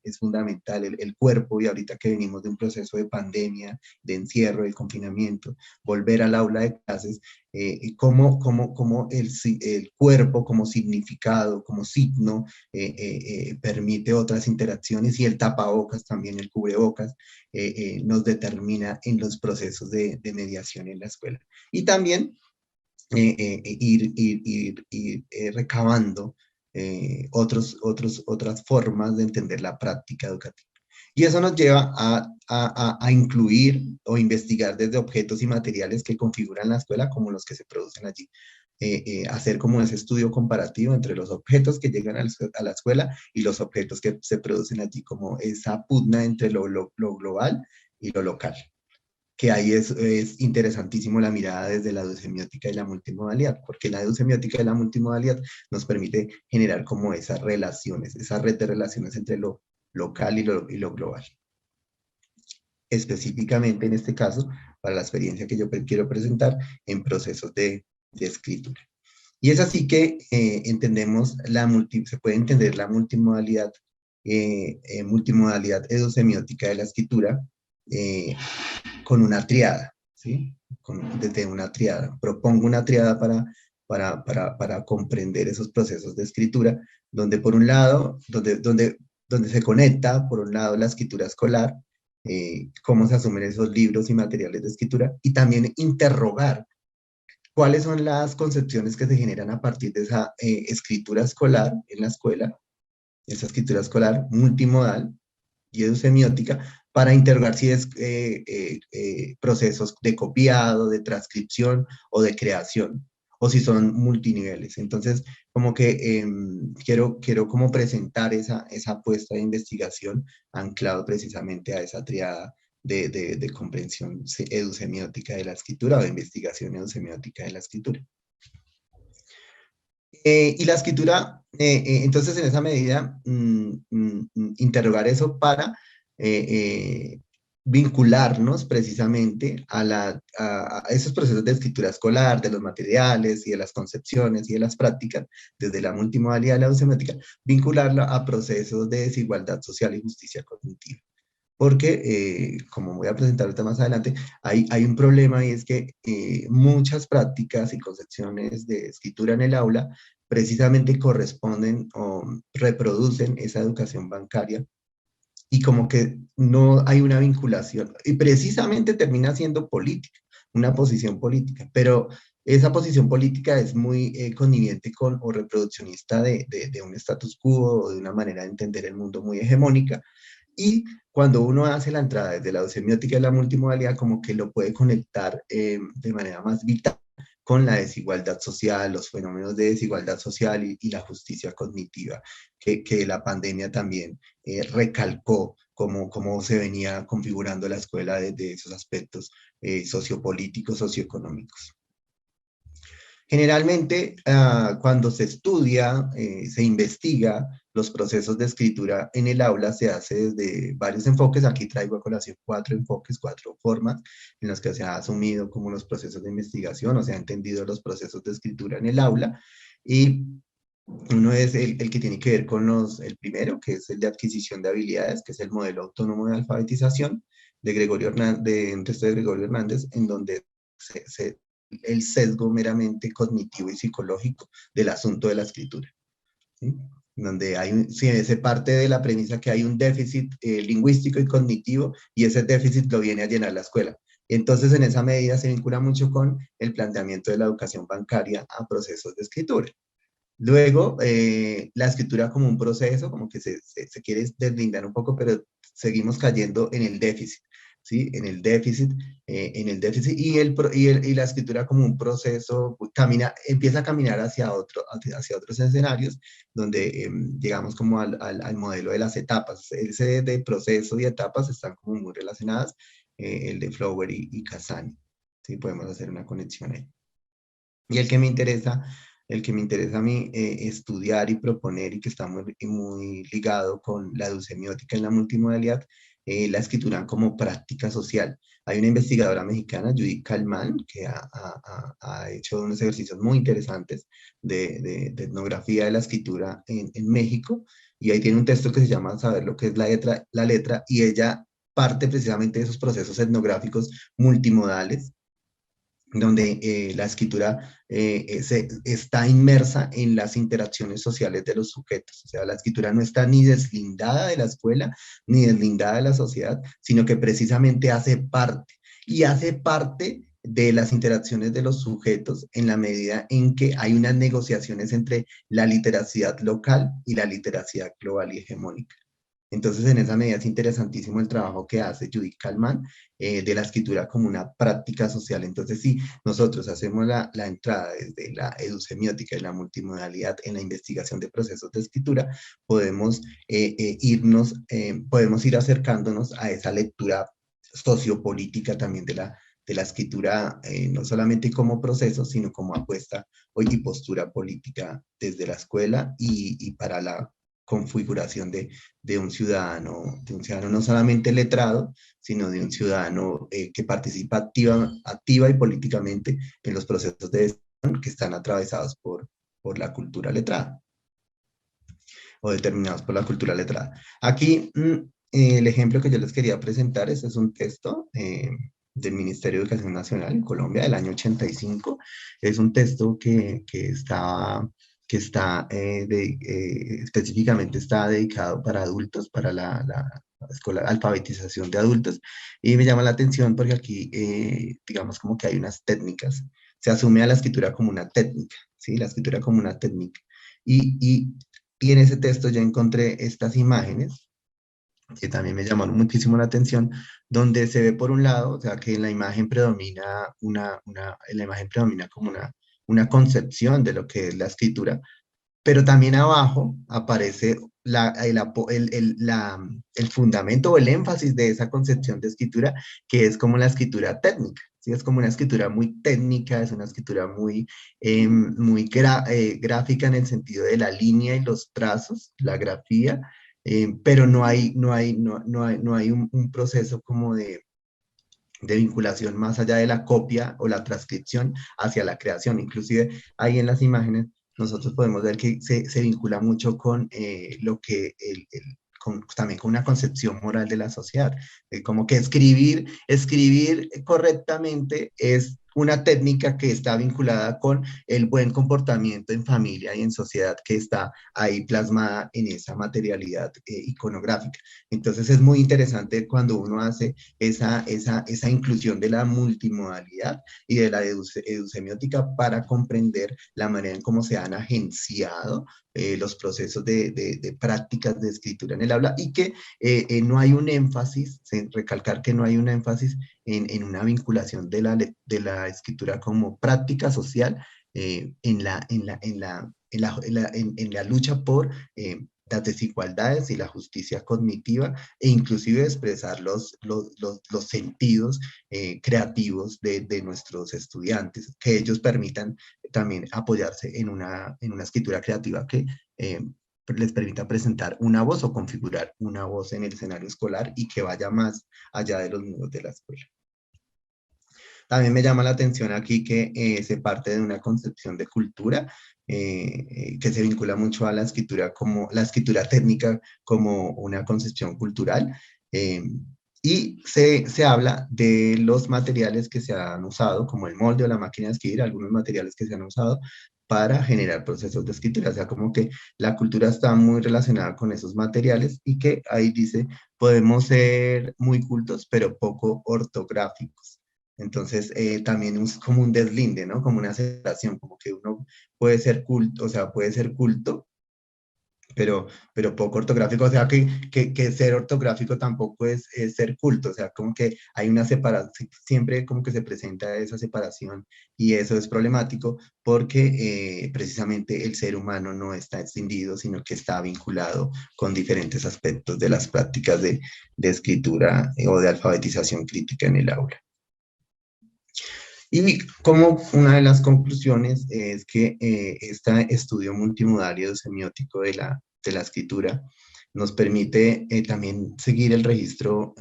es fundamental, el cuerpo, y ahorita que venimos de un proceso de pandemia, de encierro, de confinamiento, volver al aula de clases, cómo el cuerpo como significado, como signo, permite otras interacciones, y el tapabocas también, el cubrebocas, nos determina en los procesos de mediación en la escuela. Y también ir recabando otras formas de entender la práctica educativa. Y eso nos lleva a incluir o investigar desde objetos y materiales que configuran la escuela como los que se producen allí. Hacer como ese estudio comparativo entre los objetos que llegan a la escuela y los objetos que se producen allí, como esa pugna entre lo global y lo local. Que ahí es interesantísimo la mirada desde la eusemiótica y la multimodalidad, porque la eusemiótica y la multimodalidad nos permite generar como esas relaciones, esa red de relaciones entre lo local y lo global. Específicamente en este caso, para la experiencia que yo quiero presentar en procesos de escritura. Y es así que entendemos se puede entender la multimodalidad eusemiótica de la escritura con una triada, ¿sí? Desde una triada. Propongo una triada para comprender esos procesos de escritura, donde por un lado, donde se conecta, por un lado, la escritura escolar, cómo se asumen esos libros y materiales de escritura, y también interrogar cuáles son las concepciones que se generan a partir de esa escritura escolar en la escuela, esa escritura escolar multimodal y eusemiótica, para interrogar si es procesos de copiado, de transcripción o de creación, o si son multiniveles. Entonces, como que quiero como presentar esa apuesta de investigación anclado precisamente a esa triada de comprensión eusemiótica de la escritura, o de investigación eusemiótica de la escritura. Y la escritura, entonces en esa medida, interrogar eso para vincularnos precisamente a esos procesos de escritura escolar, de los materiales y de las concepciones y de las prácticas, desde la multimodalidad de la eusemiótica, vincularla a procesos de desigualdad social y justicia cognitiva. Porque, como voy a presentar ahorita más adelante, hay un problema, y es que muchas prácticas y concepciones de escritura en el aula precisamente corresponden o reproducen esa educación bancaria y como que no hay una vinculación y precisamente termina siendo política, una posición política, pero esa posición política es muy conniviente con o reproduccionista de un status quo o de una manera de entender el mundo muy hegemónica. Y cuando uno hace la entrada desde la semiótica y la multimodalidad, como que lo puede conectar de manera más vital con la desigualdad social, los fenómenos de desigualdad social y la justicia cognitiva, que la pandemia también recalcó cómo se venía configurando la escuela desde esos aspectos sociopolíticos, socioeconómicos. Generalmente, cuando se estudia, se investiga los procesos de escritura en el aula, se hace desde varios enfoques. Aquí traigo a colación 4 enfoques, 4 formas en las que se ha asumido como los procesos de investigación o se ha entendido los procesos de escritura en el aula. Y uno es el que tiene que ver con el primero, que es el de adquisición de habilidades, que es el modelo autónomo de alfabetización de Gregorio Hernández, de un texto de Gregorio Hernández, en donde el sesgo meramente cognitivo y psicológico del asunto de la escritura, ¿sí? Donde se parte de la premisa que hay un déficit lingüístico y cognitivo y ese déficit lo viene a llenar la escuela. Entonces, en esa medida se vincula mucho con el planteamiento de la educación bancaria a procesos de escritura. Luego, la escritura como un proceso, como que se quiere deslindar un poco, pero seguimos cayendo en el déficit. ¿Sí? En el déficit y la escritura como un proceso empieza a caminar hacia otros escenarios donde llegamos como al modelo de las etapas. Ese de proceso y etapas están como muy relacionadas, el de Flower y Casani. ¿Sí? Podemos hacer una conexión ahí. Y el que me interesa a mí estudiar y proponer y que está muy ligado con la educemiótica en la multimodalidad, la escritura como práctica social. Hay una investigadora mexicana, Judith Kalman, que ha hecho unos ejercicios muy interesantes de etnografía de la escritura en México, y ahí tiene un texto que se llama Saber lo que es la letra, y ella parte precisamente de esos procesos etnográficos multimodales, donde la escritura está inmersa en las interacciones sociales de los sujetos. O sea, la escritura no está ni deslindada de la escuela, ni deslindada de la sociedad, sino que precisamente hace parte. Y hace parte de las interacciones de los sujetos en la medida en que hay unas negociaciones entre la literacidad local y la literacidad global y hegemónica. Entonces, en esa medida es interesantísimo el trabajo que hace Judith Kalman de la escritura como una práctica social. Entonces, si nosotros hacemos la entrada desde la educemiótica y la multimodalidad en la investigación de procesos de escritura, podemos podemos ir acercándonos a esa lectura sociopolítica también de la escritura, no solamente como proceso, sino como apuesta y postura política desde la escuela y para la configuración de un ciudadano no solamente letrado, sino de un ciudadano que participa activa y políticamente en los procesos de decisión que están atravesados por la cultura letrada o determinados por la cultura letrada. Aquí el ejemplo que yo les quería presentar, este es un texto del Ministerio de Educación Nacional en Colombia del año 85. Es un texto que específicamente está dedicado para adultos, para la escuela, alfabetización de adultos, y me llama la atención porque aquí, digamos como que hay unas técnicas, se asume a la escritura como una técnica, ¿sí? La escritura como una técnica, y en ese texto yo encontré estas imágenes, que también me llamaron muchísimo la atención, donde se ve por un lado, o sea, que en la imagen predomina como una concepción de lo que es la escritura, pero también abajo aparece el fundamento o el énfasis de esa concepción de escritura, que es como la escritura técnica. ¿Sí? Es como una escritura muy técnica, es una escritura muy gráfica en el sentido de la línea y los trazos, la grafía, pero no hay un proceso como de vinculación más allá de la copia o la transcripción hacia la creación. Inclusive ahí en las imágenes nosotros podemos ver que se vincula mucho con lo que también con una concepción moral de la sociedad. Como que escribir correctamente es una técnica que está vinculada con el buen comportamiento en familia y en sociedad que está ahí plasmada en esa materialidad iconográfica. Entonces es muy interesante cuando uno hace esa inclusión de la multimodalidad y de la edusemiótica para comprender la manera en cómo se han agenciado los procesos de prácticas de escritura en el aula y que no hay un énfasis, recalcar que no hay un énfasis en una vinculación de la escritura como práctica social en la lucha por las desigualdades y la justicia cognitiva e inclusive expresar los sentidos creativos de nuestros estudiantes, que ellos permitan también apoyarse en una escritura creativa que les permita presentar una voz o configurar una voz en el escenario escolar y que vaya más allá de los muros de la escuela. También me llama la atención aquí que se parte de una concepción de cultura que se vincula mucho a la escritura técnica como una concepción cultural. Y se habla de los materiales que se han usado, como el molde o la máquina de escribir, algunos materiales que se han usado para generar procesos de escritura. O sea, como que la cultura está muy relacionada con esos materiales y que ahí dice, podemos ser muy cultos, pero poco ortográficos. Entonces, también es como un deslinde, ¿no? Como una separación, como que uno puede ser culto, o sea, puede ser culto, pero poco ortográfico, o sea, que ser ortográfico tampoco es ser culto, o sea, como que hay una separación, siempre como que se presenta esa separación, y eso es problemático porque precisamente el ser humano no está extinguido, sino que está vinculado con diferentes aspectos de las prácticas de escritura o de alfabetización crítica en el aula. Y como una de las conclusiones es que este estudio multimodal y semiótico de la escritura nos permite también seguir el registro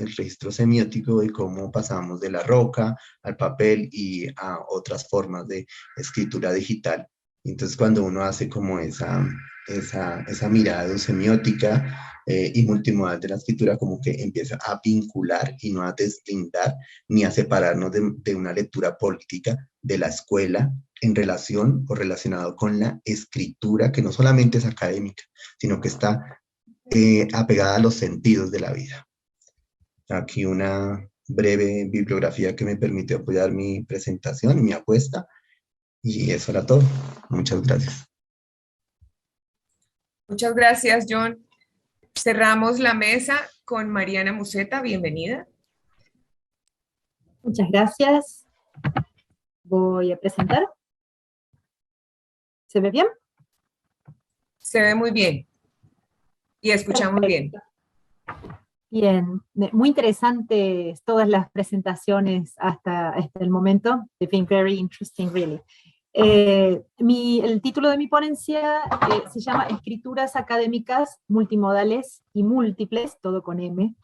semiótico de cómo pasamos de la roca al papel y a otras formas de escritura digital. Entonces, cuando uno hace como esa mirada semiótica y multimodal de la escritura, como que empieza a vincular y no a deslindar ni a separarnos de una lectura política de la escuela en relación o relacionado con la escritura, que no solamente es académica, sino que está apegada a los sentidos de la vida. Aquí una breve bibliografía que me permite apoyar mi presentación, mi apuesta, y eso era todo. Muchas gracias. Muchas gracias, John. Cerramos la mesa con Mariana Musetta. Bienvenida. Muchas gracias. Voy a presentar. ¿Se ve bien? Se ve muy bien. Y escuchamos bien. Bien, muy interesantes todas las presentaciones hasta el momento. They've been very interesting, really. El título de mi ponencia se llama Escrituras académicas multimodales y múltiples, todo con M.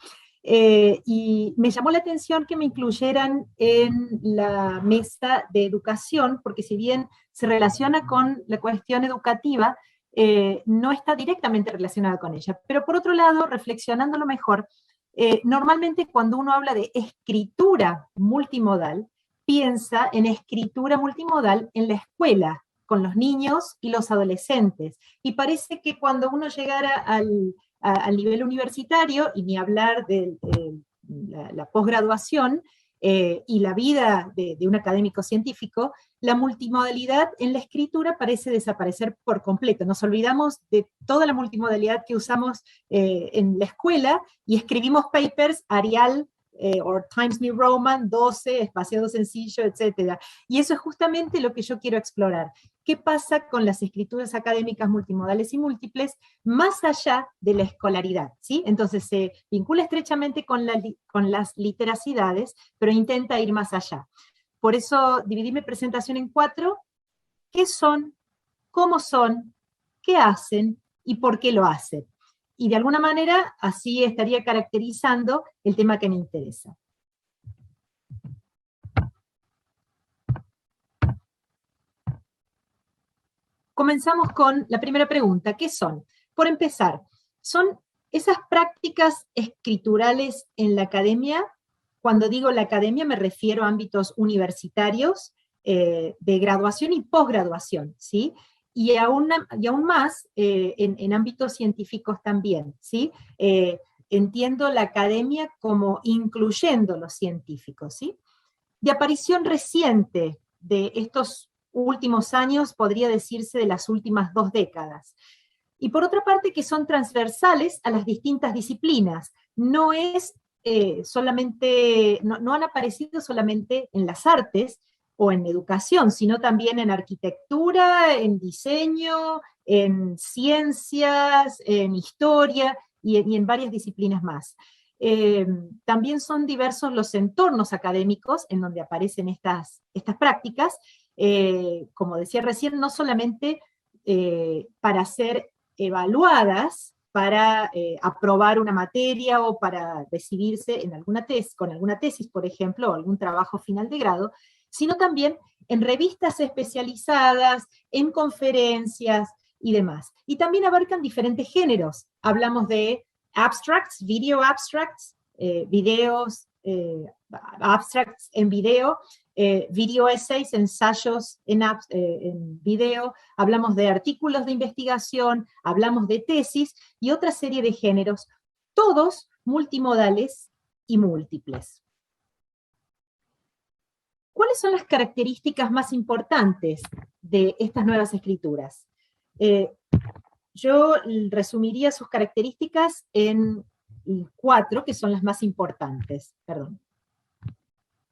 Y me llamó la atención que me incluyeran en la mesa de educación, porque si bien se relaciona con la cuestión educativa, no está directamente relacionada con ella. Pero por otro lado, reflexionándolo mejor, normalmente cuando uno habla de escritura multimodal, piensa en escritura multimodal en la escuela, con los niños y los adolescentes. Y parece que cuando uno llegara al nivel universitario, y ni hablar de la posgraduación y la vida de un académico científico, la multimodalidad en la escritura parece desaparecer por completo. Nos olvidamos de toda la multimodalidad que usamos en la escuela y escribimos papers Arial o Times New Roman, 12, espaciado sencillo, etc. Y eso es justamente lo que yo quiero explorar. ¿Qué pasa con las escrituras académicas multimodales y múltiples más allá de la escolaridad? ¿Sí? Entonces se vincula estrechamente con las literacidades, pero intenta ir más allá. Por eso dividí mi presentación en 4. ¿Qué son? ¿Cómo son? ¿Qué hacen? ¿Y por qué lo hacen? Y de alguna manera así estaría caracterizando el tema que me interesa. Comenzamos con la primera pregunta, ¿qué son? Por empezar, ¿son esas prácticas escriturales en la academia Cuando digo la academia me refiero a ámbitos universitarios, de graduación y posgraduación, ¿sí? Y aún más en ámbitos científicos también, ¿sí? Entiendo la academia como incluyendo los científicos, ¿sí? De aparición reciente de estos últimos años, podría decirse de las últimas 2 décadas. Y por otra parte, que son transversales a las distintas disciplinas. No es solamente, no han aparecido solamente en las artes o en educación, sino también en arquitectura, en diseño, en ciencias, en historia y en varias disciplinas más. También son diversos los entornos académicos en donde aparecen estas prácticas, como decía recién, no solamente para ser evaluadas, para aprobar una materia o para recibirse en con alguna tesis, por ejemplo, o algún trabajo final de grado, sino también en revistas especializadas, en conferencias y demás. Y también abarcan diferentes géneros. Hablamos de abstracts, video abstracts, videos, abstracts en video, video essays, ensayos en video, hablamos de artículos de investigación, hablamos de tesis y otra serie de géneros, todos multimodales y múltiples. ¿Cuáles son las características más importantes de estas nuevas escrituras? Yo resumiría sus características en 4, que son las más importantes. Perdón.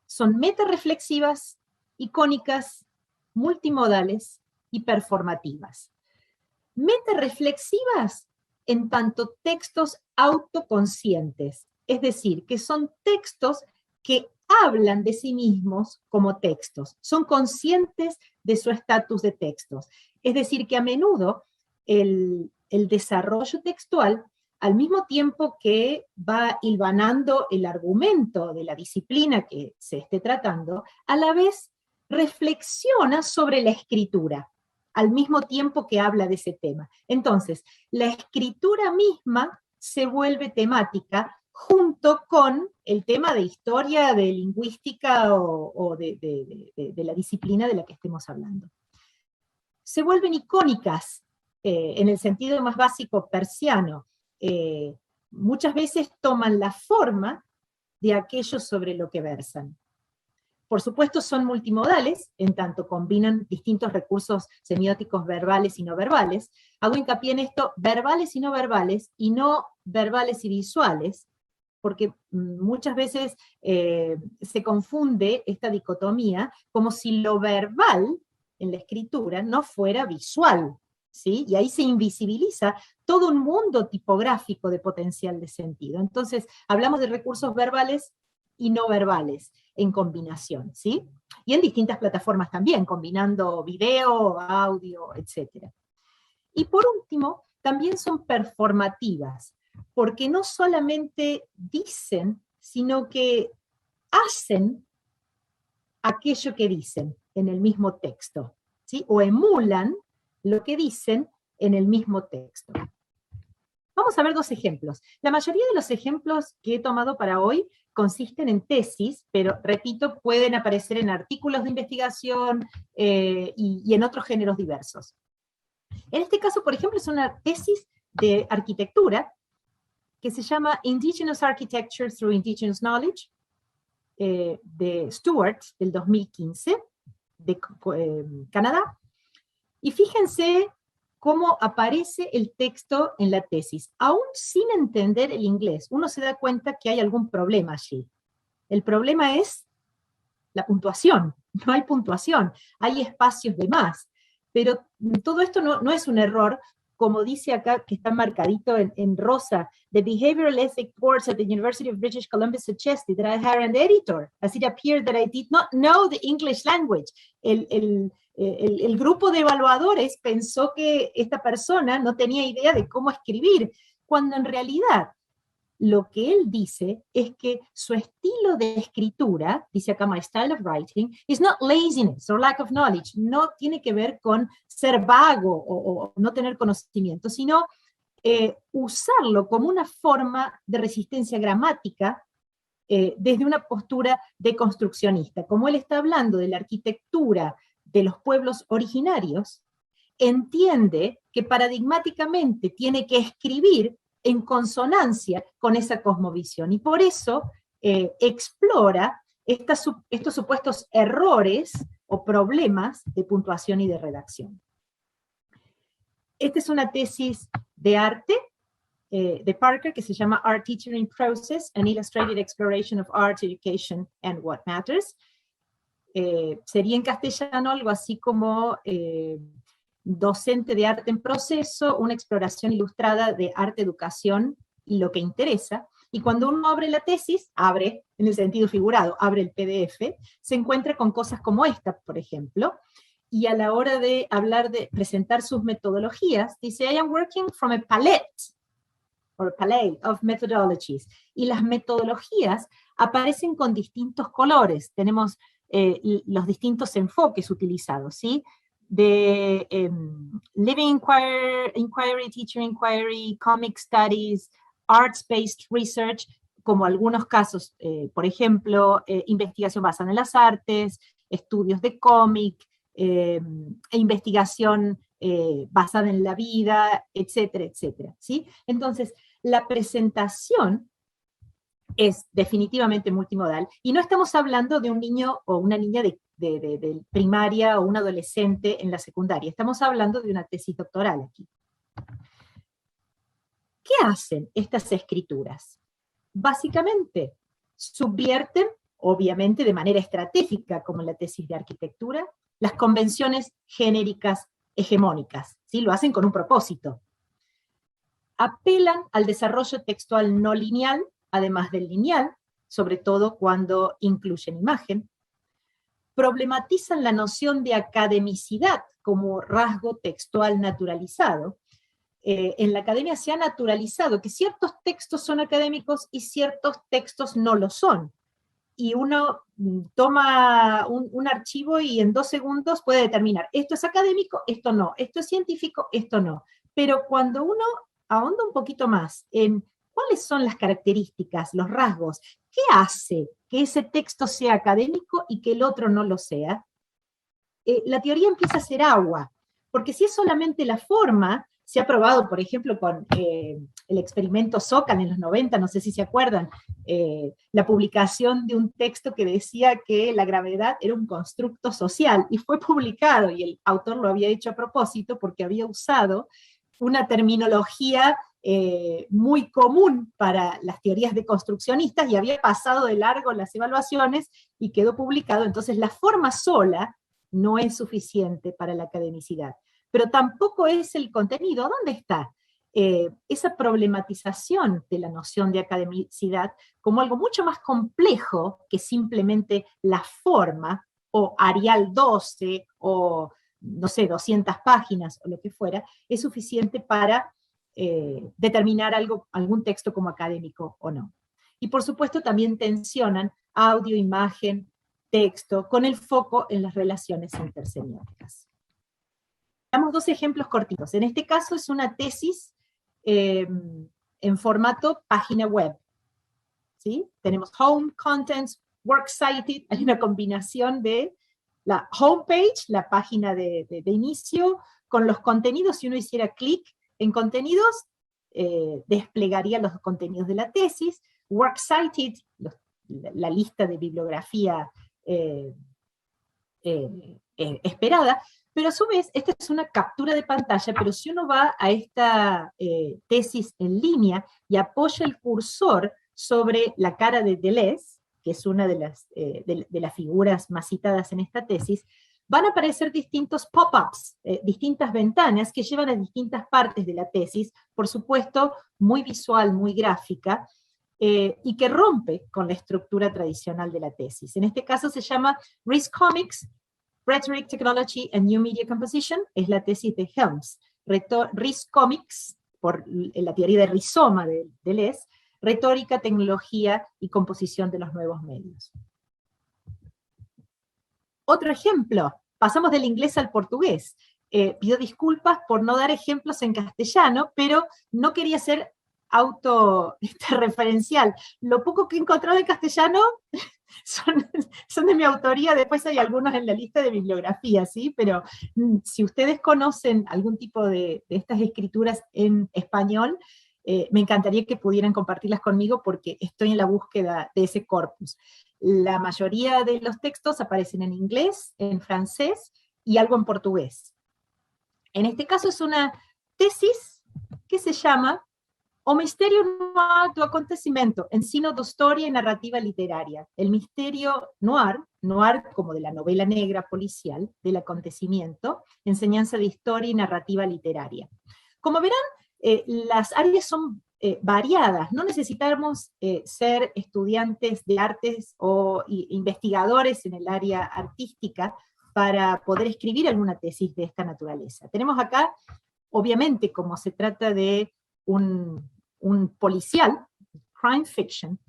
Son metarreflexivas, icónicas, multimodales y performativas. Metarreflexivas en tanto textos autoconscientes, es decir, que son textos que hablan de sí mismos como textos, son conscientes de su estatus de textos. Es decir, que a menudo el desarrollo textual, al mismo tiempo que va hilvanando el argumento de la disciplina que se esté tratando, a la vez reflexiona sobre la escritura, al mismo tiempo que habla de ese tema. Entonces, la escritura misma se vuelve temática junto con el tema de historia, de lingüística o de la disciplina de la que estemos hablando. Se vuelven icónicas en el sentido más básico persiano. Muchas veces toman la forma de aquello sobre lo que versan. Por supuesto son multimodales, en tanto combinan distintos recursos semióticos verbales y no verbales. Hago hincapié en esto, verbales y no verbales y visuales, porque muchas veces se confunde esta dicotomía como si lo verbal en la escritura no fuera visual, ¿sí? Y ahí se invisibiliza todo un mundo tipográfico de potencial de sentido. Entonces, hablamos de recursos verbales y no verbales en combinación, ¿sí? Y en distintas plataformas también, combinando video, audio, etc. Y por último, también son performativas, porque no solamente dicen, sino que hacen aquello que dicen en el mismo texto, ¿sí? O emulan lo que dicen en el mismo texto. Vamos a ver 2 ejemplos. La mayoría de los ejemplos que he tomado para hoy consisten en tesis, pero repito, pueden aparecer en artículos de investigación y en otros géneros diversos. En este caso, por ejemplo, es una tesis de arquitectura que se llama Indigenous Architecture Through Indigenous Knowledge, de Stewart, del 2015, de Canadá. Y fíjense cómo aparece el texto en la tesis. Aún sin entender el inglés, uno se da cuenta que hay algún problema allí. El problema es la puntuación. No hay puntuación, hay espacios de más. Pero todo esto no es un error, como dice acá, que está marcadito en rosa. The Behavioral Ethics Boards at the University of British Columbia suggested that I hire an editor, as it appeared that I did not know the English language. El grupo de evaluadores pensó que esta persona no tenía idea de cómo escribir, cuando en realidad lo que él dice es que su estilo de escritura, dice acá, my style of writing, is not laziness or lack of knowledge, no tiene que ver con ser vago o no tener conocimiento, sino usarlo como una forma de resistencia gramática desde una postura deconstruccionista. Como él está hablando de la arquitectura de los pueblos originarios, entiende que paradigmáticamente tiene que escribir en consonancia con esa cosmovisión, y por eso explora estos supuestos errores o problemas de puntuación y de redacción. Esta es una tesis de arte de Parker que se llama Art Teaching Process, an Illustrated Exploration of Art Education and What Matters. Sería en castellano algo así como docente de arte en proceso, una exploración ilustrada de arte, educación y lo que interesa. Y cuando uno abre la tesis, abre en el sentido figurado, abre el PDF, se encuentra con cosas como esta, por ejemplo, y a la hora de hablar de presentar sus metodologías, dice, I am working from a palette of methodologies. Y las metodologías aparecen con distintos colores. Tenemos los distintos enfoques utilizados, ¿sí? De Living Inquiry, Teacher Inquiry, Comic Studies, Arts-Based Research, como algunos casos, por ejemplo, investigación basada en las artes, estudios de cómic, investigación basada en la vida, etcétera, etcétera, ¿sí? Entonces, la presentación es definitivamente multimodal, y no estamos hablando de un niño o una niña de primaria o un adolescente en la secundaria, estamos hablando de una tesis doctoral aquí. ¿Qué hacen estas escrituras? Básicamente, subvierten, obviamente de manera estratégica, como en la tesis de arquitectura, las convenciones genéricas hegemónicas, ¿sí? Lo hacen con un propósito. Apelan al desarrollo textual no lineal, además del lineal, sobre todo cuando incluyen imagen. Problematizan la noción de academicidad como rasgo textual naturalizado. En la academia se ha naturalizado que ciertos textos son académicos y ciertos textos no lo son. Y uno toma un archivo y en 2 segundos puede determinar, esto es académico, esto no, esto es científico, esto no. Pero cuando uno ahonda un poquito más en cuáles son las características, los rasgos, qué hace que ese texto sea académico y que el otro no lo sea, la teoría empieza a ser agua, porque si es solamente la forma, se ha probado, por ejemplo, con el experimento Sokal en los 90, no sé si se acuerdan, la publicación de un texto que decía que la gravedad era un constructo social, y fue publicado, y el autor lo había hecho a propósito porque había usado una terminología muy común para las teorías deconstruccionistas, y había pasado de largo las evaluaciones y quedó publicado. Entonces la forma sola no es suficiente para la academicidad, pero tampoco es el contenido. ¿Dónde está esa problematización de la noción de academicidad como algo mucho más complejo que simplemente la forma, o Arial 12, o no sé, 200 páginas, o lo que fuera, es suficiente para determinar algún texto como académico o no? Y por supuesto también tensionan audio, imagen, texto, con el foco en las relaciones intersemióticas. Damos 2 ejemplos cortitos. En este caso es una tesis en formato página web, ¿sí? Tenemos home, contents, works cited, hay una combinación de la homepage, la página de inicio, con los contenidos. Si uno hiciera clic en contenidos, desplegaría los contenidos de la tesis. Works cited, la lista de bibliografía esperada, pero a su vez, esta es una captura de pantalla, pero si uno va a esta tesis en línea y apoya el cursor sobre la cara de Deleuze, que es una de las figuras más citadas en esta tesis, van a aparecer distintos pop-ups, distintas ventanas que llevan a distintas partes de la tesis, por supuesto, muy visual, muy gráfica, y que rompe con la estructura tradicional de la tesis. En este caso se llama Risk Comics, Rhetoric, Technology and New Media Composition, es la tesis de Helms. Risk Comics, por la teoría de rizoma de Deleuze, retórica, tecnología y composición de los nuevos medios. Otro ejemplo, pasamos del inglés al portugués. Pido disculpas por no dar ejemplos en castellano, pero no quería ser autorreferencial. Lo poco que he encontrado en castellano son de mi autoría, después hay algunos en la lista de bibliografía, ¿sí? Pero si ustedes conocen algún tipo de estas escrituras en español, me encantaría que pudieran compartirlas conmigo porque estoy en la búsqueda de ese corpus. La mayoría de los textos aparecen en inglés, en francés y algo en portugués. En este caso es una tesis que se llama O Mistério Noir do Acontecimento, Ensino de Historia y Narrativa Literaria. El misterio noir, noir como de la novela negra policial, del acontecimiento, enseñanza de historia y narrativa literaria. Como verán, las áreas son variadas, no necesitamos ser estudiantes de artes o investigadores en el área artística para poder escribir alguna tesis de esta naturaleza. Tenemos acá, obviamente, como se trata de un policial, crime fiction,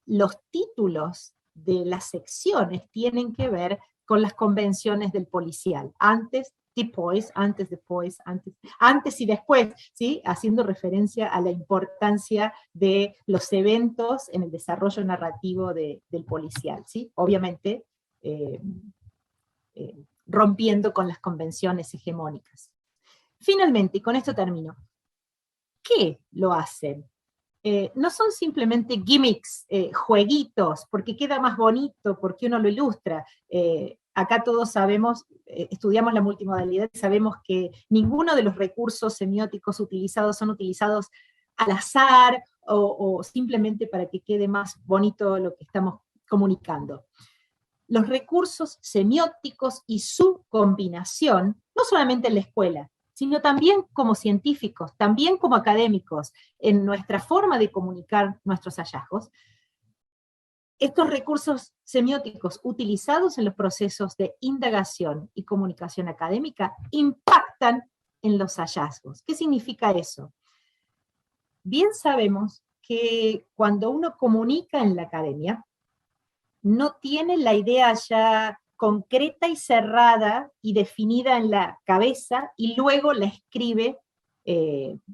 los títulos de las secciones tienen que ver con las convenciones del policial, antes, después, antes y después, ¿sí? Haciendo referencia a la importancia de los eventos en el desarrollo narrativo del policial, ¿sí? Obviamente, rompiendo con las convenciones hegemónicas. Finalmente, y con esto termino, ¿qué lo hacen? No son simplemente gimmicks, jueguitos, porque queda más bonito, porque uno lo ilustra. Acá todos sabemos, estudiamos la multimodalidad, sabemos que ninguno de los recursos semióticos utilizados son utilizados al azar o simplemente para que quede más bonito lo que estamos comunicando. Los recursos semióticos y su combinación, no solamente en la escuela, sino también como científicos, también como académicos, en nuestra forma de comunicar nuestros hallazgos, estos recursos semióticos utilizados en los procesos de indagación y comunicación académica impactan en los hallazgos. ¿Qué significa eso? Bien sabemos que cuando uno comunica en la academia, no tiene la idea ya concreta y cerrada y definida en la cabeza y luego la escribe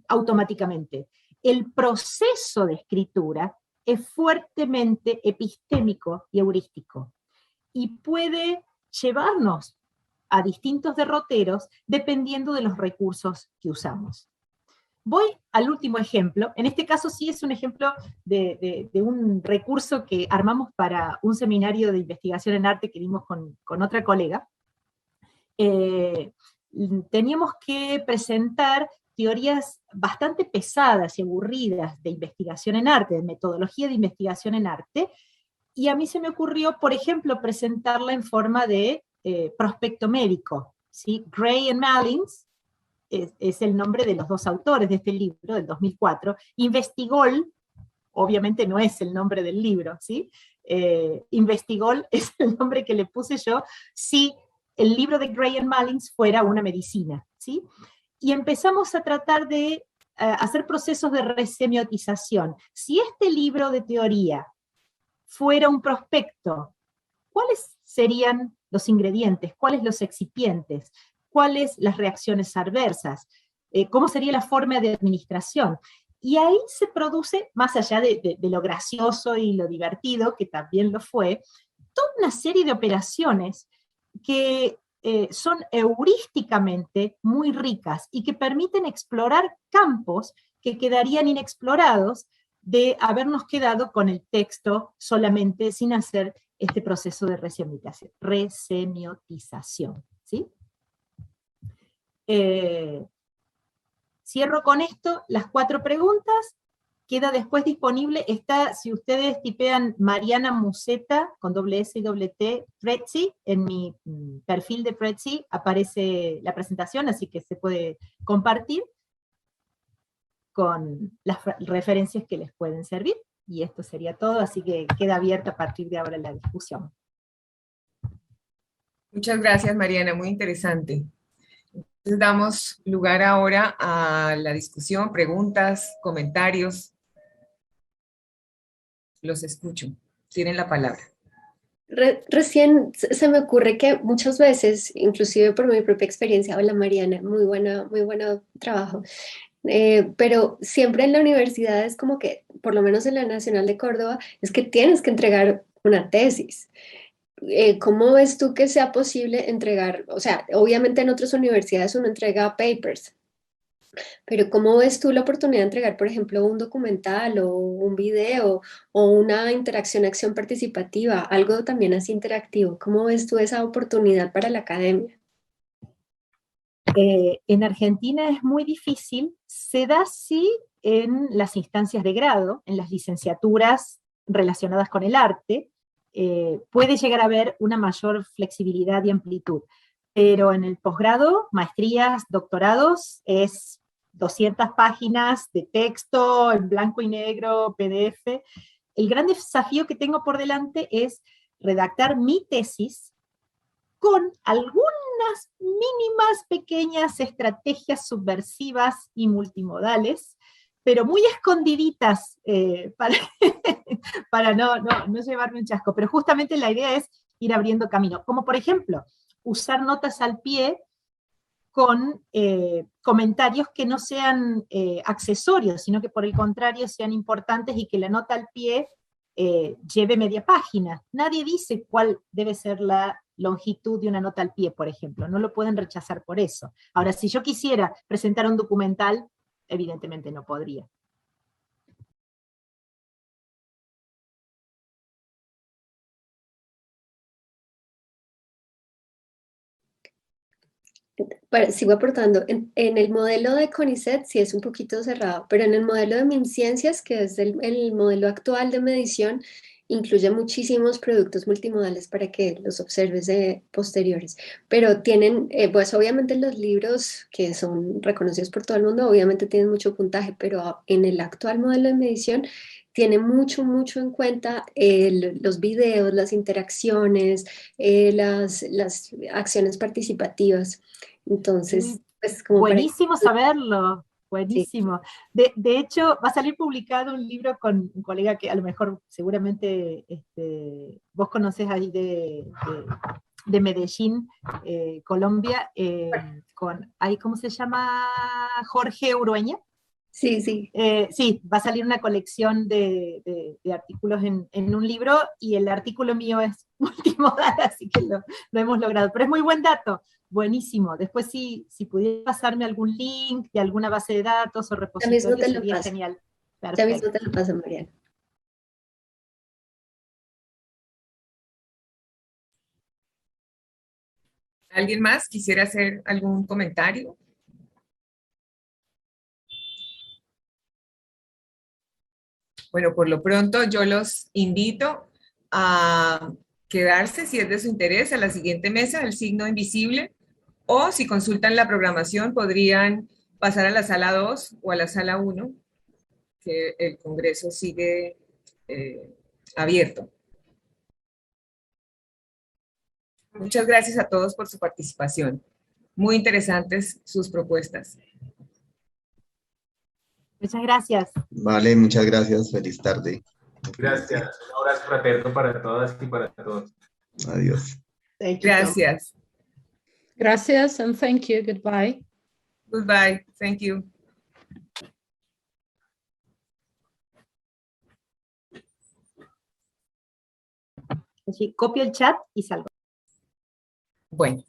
automáticamente. El proceso de escritura es fuertemente epistémico y heurístico y puede llevarnos a distintos derroteros dependiendo de los recursos que usamos. Voy al último ejemplo. En este caso sí es un ejemplo de un recurso que armamos para un seminario de investigación en arte que dimos con otra colega. Teníamos que presentar teorías bastante pesadas y aburridas de investigación en arte, de metodología de investigación en arte, y a mí se me ocurrió, por ejemplo, presentarla en forma de prospecto médico, ¿sí? Gray and Malins, es el nombre de los dos autores de este libro, del 2004. Investigol, obviamente no es el nombre del libro, ¿sí? Investigol es el nombre que le puse yo si el libro de Gray and Malins fuera una medicina, ¿sí? Y empezamos a tratar de hacer procesos de resemiotización. Si este libro de teoría fuera un prospecto, ¿cuáles serían los ingredientes? ¿Cuáles los excipientes? ¿Cuáles las reacciones adversas? ¿Cómo sería la forma de administración? Y ahí se produce, más allá de lo gracioso y lo divertido, que también lo fue, toda una serie de operaciones que son heurísticamente muy ricas y que permiten explorar campos que quedarían inexplorados de habernos quedado con el texto solamente sin hacer este proceso de resemiotización, ¿sí? Cierro con esto las 4 preguntas, queda después disponible, está, si ustedes tipean Mariana Musetta, con doble S y doble T, Prezi, en mi perfil de Prezi aparece la presentación, así que se puede compartir con las referencias que les pueden servir, y esto sería todo, así que queda abierta a partir de ahora la discusión. Muchas gracias, Mariana, muy interesante. Entonces damos lugar ahora a la discusión, preguntas, comentarios. Los escucho. Tienen la palabra. Recién se me ocurre que muchas veces, inclusive por mi propia experiencia, hola Mariana, muy bueno trabajo. pero siempre en la universidad es como que, por lo menos en la Nacional de Córdoba, es que tienes que entregar una tesis. ¿Cómo ves tú que sea posible entregar? O sea, obviamente en otras universidades uno entrega papers, pero ¿cómo ves tú la oportunidad de entregar, por ejemplo, un documental o un video o una acción participativa, algo también así interactivo? ¿Cómo ves tú esa oportunidad para la academia? En Argentina es muy difícil, se da sí en las instancias de grado, en las licenciaturas relacionadas con el arte, puede llegar a haber una mayor flexibilidad y amplitud, pero en el posgrado, maestrías, doctorados, es 200 páginas de texto en blanco y negro, PDF. El gran desafío que tengo por delante es redactar mi tesis con algunas mínimas pequeñas estrategias subversivas y multimodales, pero muy escondiditas para no llevarme un chasco. Pero justamente la idea es ir abriendo camino, como por ejemplo, usar notas al pie con comentarios que no sean accesorios, sino que por el contrario sean importantes y que la nota al pie lleve media página. Nadie dice cuál debe ser la longitud de una nota al pie, por ejemplo. No lo pueden rechazar por eso. Ahora, si yo quisiera presentar un documental, evidentemente no podría. Sigo aportando. En el modelo de CONICET sí es un poquito cerrado, pero en el modelo de MinCiencias, que es el modelo actual de medición, incluye muchísimos productos multimodales para que los observes posteriores. Pero tienen, pues obviamente los libros que son reconocidos por todo el mundo, obviamente tienen mucho puntaje, pero en el actual modelo de medición tiene mucho, mucho en cuenta los videos, las interacciones, las acciones participativas. Entonces, pues como para... Buenísimo saberlo, Sí. buenísimo. De hecho, va a salir publicado un libro con un colega que a lo mejor seguramente vos conocés ahí de Medellín, Colombia, ahí, ¿cómo se llama? Jorge Urueña. Sí, sí. Sí, va a salir una colección de artículos en un libro, y el artículo mío es multimodal, así que lo hemos logrado. Pero es muy buen dato, buenísimo. Después si pudiera pasarme algún link de alguna base de datos o Ya mismo repositorio, te lo sería paso. genial. Ya mismo Perfecto. te lo paso, Mariana. ¿Alguien más quisiera hacer algún comentario? Bueno, por lo pronto yo los invito a quedarse, si es de su interés, a la siguiente mesa, el signo invisible, o si consultan la programación podrían pasar a la sala 2 o a la sala 1, que el Congreso sigue abierto. Muchas gracias a todos por su participación. Muy interesantes sus propuestas. Muchas gracias. Vale, muchas gracias. Feliz tarde. Gracias. Un abrazo fraterno para todas y para todos. Adiós. Thank you so much. Gracias. Gracias and thank you. Goodbye. Goodbye. Thank you. Así, copio el chat y salgo. Bueno.